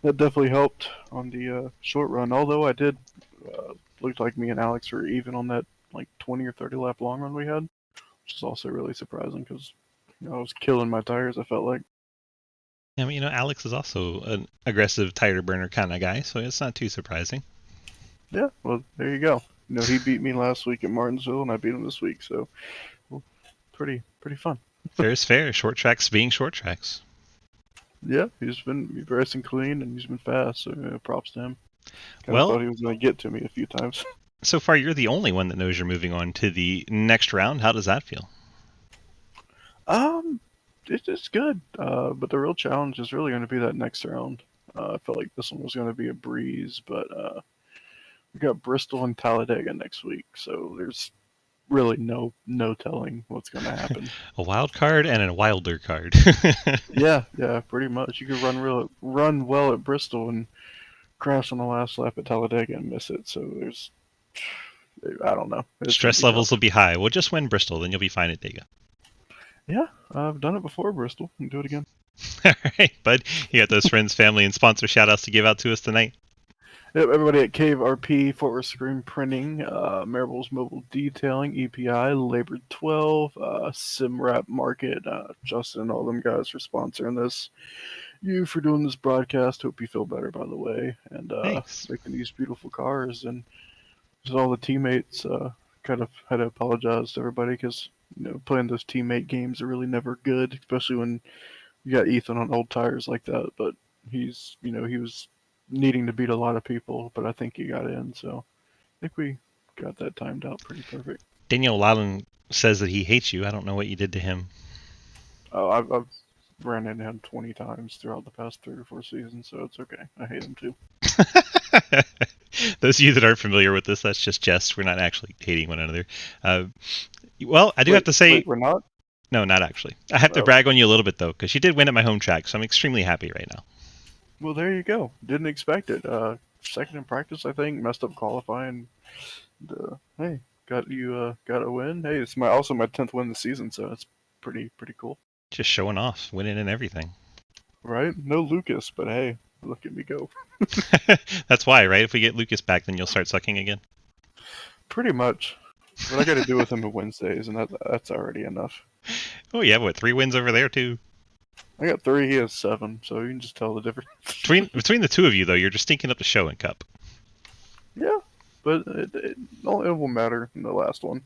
that definitely helped on the short run. Although I did looked like me and Alex were even on that like 20 or 30 lap long run we had, which is also really surprising because I was killing my tires. I felt like. Yeah, but Alex is also an aggressive tire burner kind of guy, so it's not too surprising. Yeah, well, there you go. He beat me last week at Martinsville, and I beat him this week, so pretty fun. Fair is fair. Short tracks being short tracks. Yeah, he's been racing clean, and he's been fast, so props to him. Well, thought he was going to get to me a few times. So far, you're the only one that knows you're moving on to the next round. How does that feel? It's good, but the real challenge is really going to be that next round. I felt like this one was going to be a breeze, but we got Bristol and Talladega next week, so there's really no telling what's going to happen. A wild card and a wilder card. yeah, pretty much. You could run well at Bristol and crash on the last lap at Talladega and miss it. So I don't know. Stress levels will be high. Well, just win Bristol, then you'll be fine at Dega. Yeah, I've done it before, Bristol. And do it again. All right, bud. You got those friends, family, and sponsor shout-outs to give out to us tonight. Yep, everybody at Cave RP, Fort Worth Screen Printing, Maribel's Mobile Detailing, EPI, Labor 12, SimWrap Market, Justin and all them guys for sponsoring this. You for doing this broadcast. Hope you feel better, by the way. And making these beautiful cars. And just all the teammates kind of had to apologize to everybody because playing those teammate games are really never good, especially when you got Ethan on old tires like that. But he was needing to beat a lot of people, but I think he got in, so I think we got that timed out pretty perfect. Daniel Lallen says that he hates you. I don't know what you did to him. Oh, I've ran into him 20 times throughout the past 3 or 4 seasons, so it's okay. I hate him too. Those of you that aren't familiar with this, that's just jest. We're not actually hating one another. Well, I do have to say... Wait, we're not? No, not actually. I have to brag on you a little bit, though, because you did win at my home track, so I'm extremely happy right now. Well, there you go. Didn't expect it. Second in practice, I think. Messed up qualifying. Hey, got a win. Hey, it's also my 10th win this season, so it's pretty cool. Just showing off, winning and everything. Right? No Lucas, but hey, look at me go. That's why, right? If we get Lucas back, then you'll start sucking again. Pretty much. What I got to do with him on Wednesdays, and that's already enough. Oh yeah, what, 3 wins over there too? I got 3, he has 7, so you can just tell the difference. Between the 2 of you, though, you're just stinking up the show in Cup. Yeah, but it won't matter in the last one.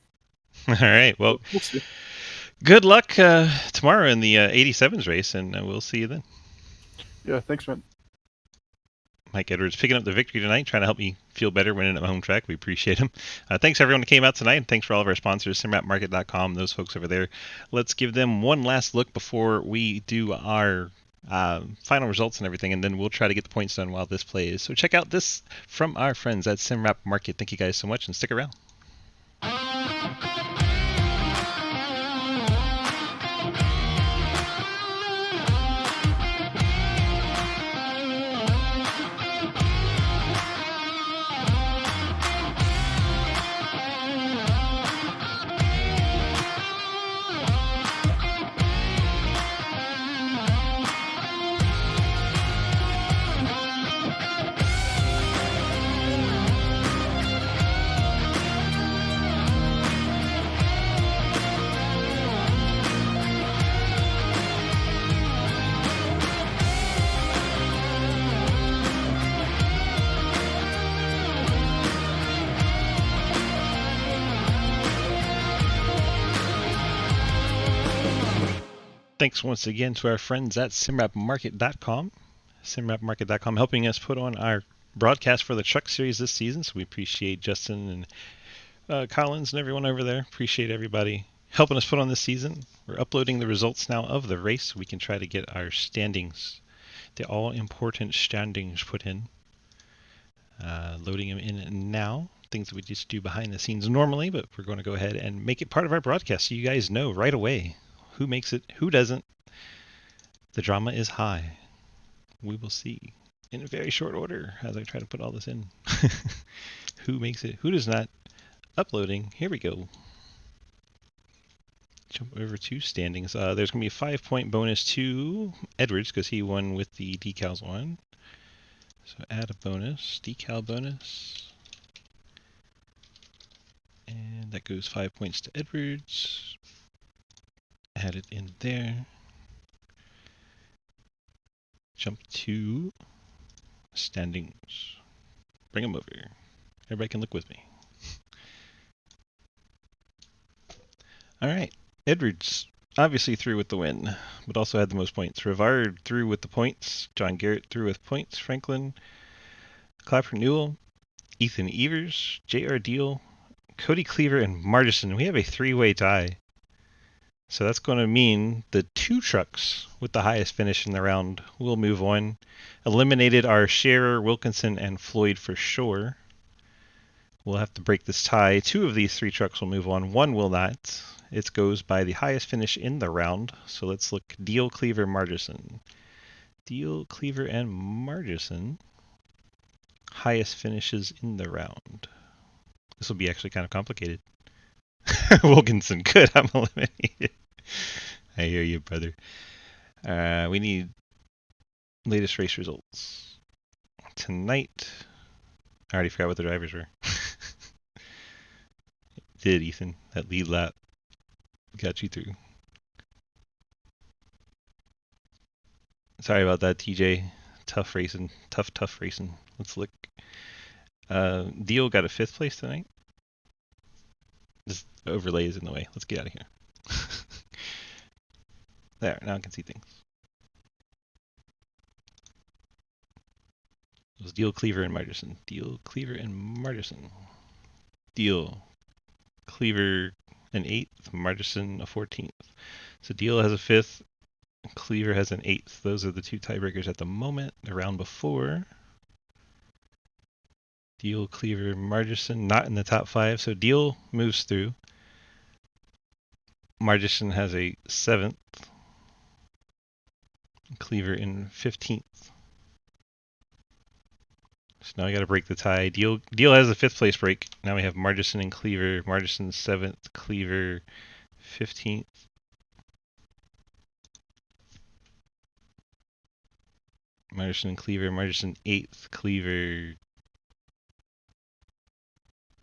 All right, well, we'll see. Good luck tomorrow in the 87s race, and we'll see you then. Yeah, thanks, man. Mike Edwards picking up the victory tonight, trying to help me feel better winning at my home track. We appreciate him. Thanks everyone who came out tonight, and thanks for all of our sponsors, simrapmarket.com, those folks over there. Let's give them one last look before we do our final results and everything, and then we'll try to get the points done while this plays. So check out this from our friends at Simrap Market. Thank you guys so much, and stick around. Thanks once again to our friends at simrapmarket.com. Simrapmarket.com helping us put on our broadcast for the Truck Series this season. So we appreciate Justin and Collins and everyone over there. Appreciate everybody helping us put on this season. We're uploading the results now of the race so we can try to get our standings, the all-important standings put in. Loading them in now. Things that we just do behind the scenes normally, but we're going to go ahead and make it part of our broadcast so you guys know right away who makes it, who doesn't. The drama is high. We will see in a very short order as I try to put all this in. Who makes it, who does not. Uploading. Here we go. Jump over to standings. There's going to be a 5-point bonus to Edwards because he won with the decals on. So add a bonus, decal bonus. And that goes 5 points to Edwards. Add it in there. Jump to standings. Bring them over. Everybody can look with me. All right. Edwards obviously through with the win, but also had the most points. Rivard through with the points. John Garrett through with points. Franklin, Clapper Newell, Ethan Evers, J.R. Deal, Cody Cleaver, and Margison. We have a 3-way tie. So that's going to mean the 2 trucks with the highest finish in the round will move on. Eliminated are Scherer, Wilkinson, and Floyd for sure. We'll have to break this tie. 2 of these 3 trucks will move on. 1 will not. It goes by the highest finish in the round. So let's look. Deal, Cleaver, Margison. Deal, Cleaver, and Margison. Highest finishes in the round. This will be actually kind of complicated. Wilkinson, good. I'm eliminated. I hear you, brother. We need latest race results. Tonight, I already forgot what the drivers were. Did, Ethan. That lead lap got you through. Sorry about that, TJ. Tough racing. Tough racing. Let's look. Dio got a 5th place tonight. This overlay is in the way. Let's get out of here. There, now I can see things. It was Deal, Cleaver, and Margison. Deal, Cleaver, and Margison. Deal, Cleaver, an 8th. Margison, a 14th. So Deal has a 5th. Cleaver has an 8th. Those are the 2 tiebreakers at the moment. The round before. Deal, Cleaver, Margison, not in the top 5. So Deal moves through. Margison has a 7th. Cleaver in 15th. So now we got to break the tie. Deal has a 5th place break. Now we have Margison and Cleaver. Margison 7th, Cleaver 15th. Margison and Cleaver. Margison 8th, Cleaver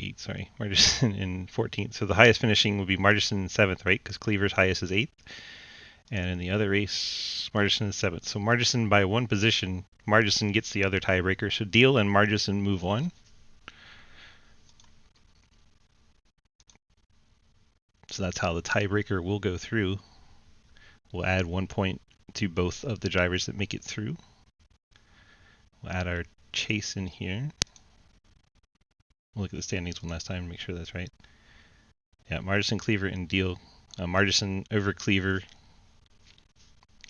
8th, sorry. Margison in 14th. So the highest finishing would be Margison in 7th, right? Because Cleaver's highest is 8th. And in the other race, Margison is 7th. So Margison by 1 position, Margison gets the other tiebreaker. So Deal and Margison move on. So that's how the tiebreaker will go through. We'll add 1 point to both of the drivers that make it through. We'll add our chase in here. We'll look at the standings one last time, make sure that's right. Yeah, Margison, Cleaver, and Deal. Margison over Cleaver.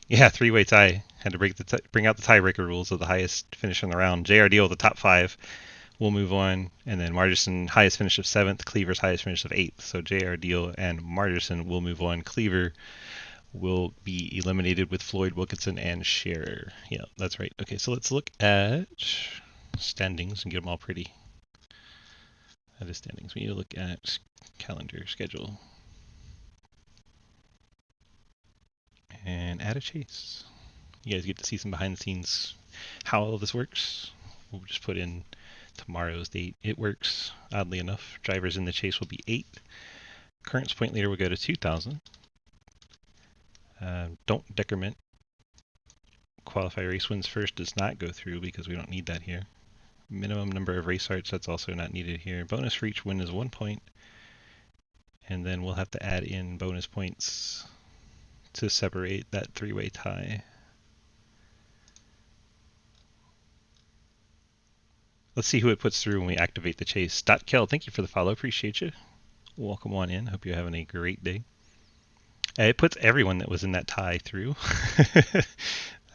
Yeah, three-way tie. Had to bring out the tiebreaker rules of the highest finish in the round. JR Deal, the top 5, will move on, and then Margison, highest finish of 7th. Cleaver's highest finish of 8th. So JR Deal and Margison will move on. Cleaver will be eliminated with Floyd, Wilkinson, and Scherer. Yeah, that's right. Okay, so let's look at standings and get them all pretty. That is standings. We need to look at calendar schedule. And add a chase. You guys get to see some behind the scenes how all of this works. We'll just put in tomorrow's date. It works, oddly enough. Drivers in the chase will be 8. Current point leader will go to 2,000. Don't decrement. Qualify race wins first does not go through because we don't need that here. Minimum number of race starts, that's also not needed here. Bonus for each win is 1 point. And then we'll have to add in bonus points to separate that three-way tie. Let's see who it puts through when we activate the chase. Kel, thank you for the follow. Appreciate you. Welcome on in. Hope you're having a great day. It puts everyone that was in that tie through. That'd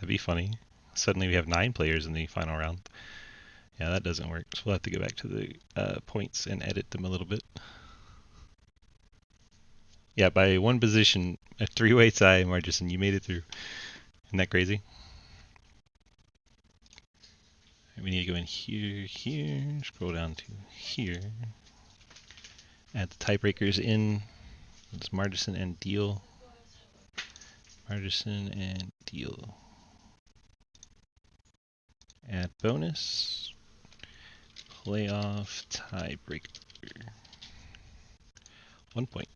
be funny. Suddenly we have 9 players in the final round. Yeah, that doesn't work. So we'll have to go back to the points and edit them a little bit. Yeah, by 1 position, a 3-way tie, Margison, you made it through. Isn't that crazy? We need to go in here, scroll down to here. Add the tiebreakers in. It's Margison and Deal. Margison and Deal. Add bonus. Playoff tiebreaker. 1 point.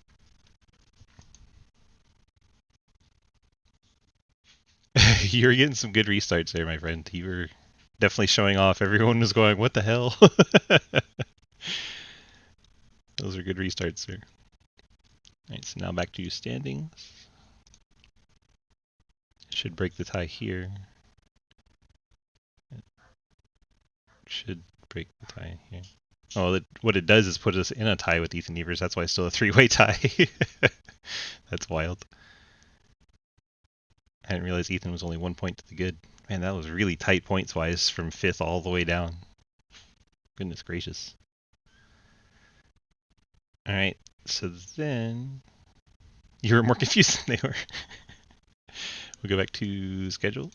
You were getting some good restarts there, my friend. You were definitely showing off. Everyone was going, what the hell? Those are good restarts, sir. Alright, so now back to your standings. Should break the tie here. Should break the tie here. Oh, what it does is put us in a tie with Ethan Evers. That's why it's still a 3-way tie. That's wild. I didn't realize Ethan was only 1 point to the good. Man, that was really tight points-wise from 5th all the way down. Goodness gracious. Alright, so then... You were more confused than they were. We'll go back to schedule.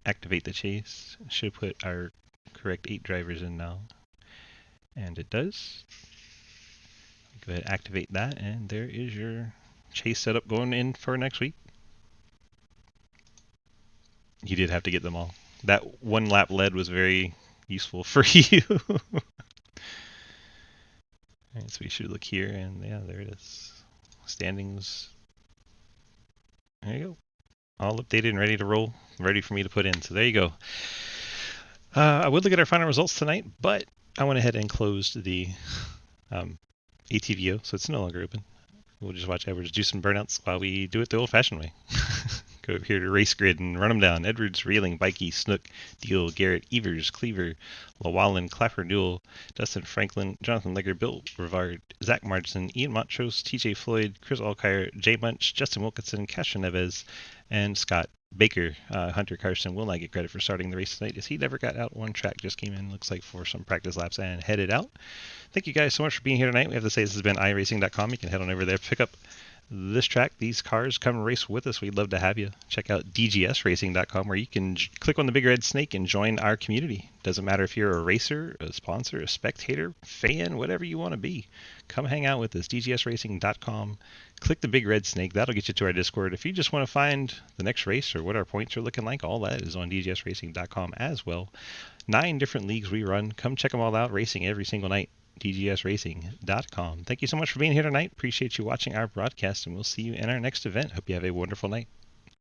Activate the chase. Should put our correct 8 drivers in now. And it does. Go ahead and activate that, and there is your chase setup going in for next week. You did have to get them all. That 1 lap lead was very useful for you. Alright, so we should look here, and yeah, there it is. Standings. There you go. All updated and ready to roll. Ready for me to put in. So there you go. I would look at our final results tonight, but I went ahead and closed the ATVO, so it's no longer open. We'll just watch Edwards do some burnouts while we do it the old-fashioned way. Go over here to Race Grid and run them down. Edwards, Reeling, Bikey, Snook, Deal, Garrett, Evers, Cleaver, Llewellyn, Clapper, Newell, Dustin Franklin, Jonathan Legger, Bill Rivard, Zach Margison, Ian Montrose, TJ Floyd, Chris Alkire, Jay Munch, Justin Wilkinson, Castro Neves, and Scott Baker. Hunter Carson will not get credit for starting the race tonight as he never got out on track. Just came in, looks like, for some practice laps and headed out. Thank you guys so much for being here tonight. We have to say this has been iRacing.com. You can head on over there, pick up this track, these cars, come race with us. We'd love to have you. Check out dgsracing.com where you can click on the big red snake and join our community. Doesn't matter if you're a racer, a sponsor, a spectator, fan, whatever you want to be. Come hang out with us. dgsracing.com. Click the big red snake. That'll get you to our Discord. If you just want to find the next race or what our points are looking like, all that is on dgsracing.com as well. 9 different leagues we run. Come check them all out. Racing every single night. dgsracing.com. Thank you so much for being here tonight. Appreciate you watching our broadcast, and we'll see you in our next event. Hope you have a wonderful night.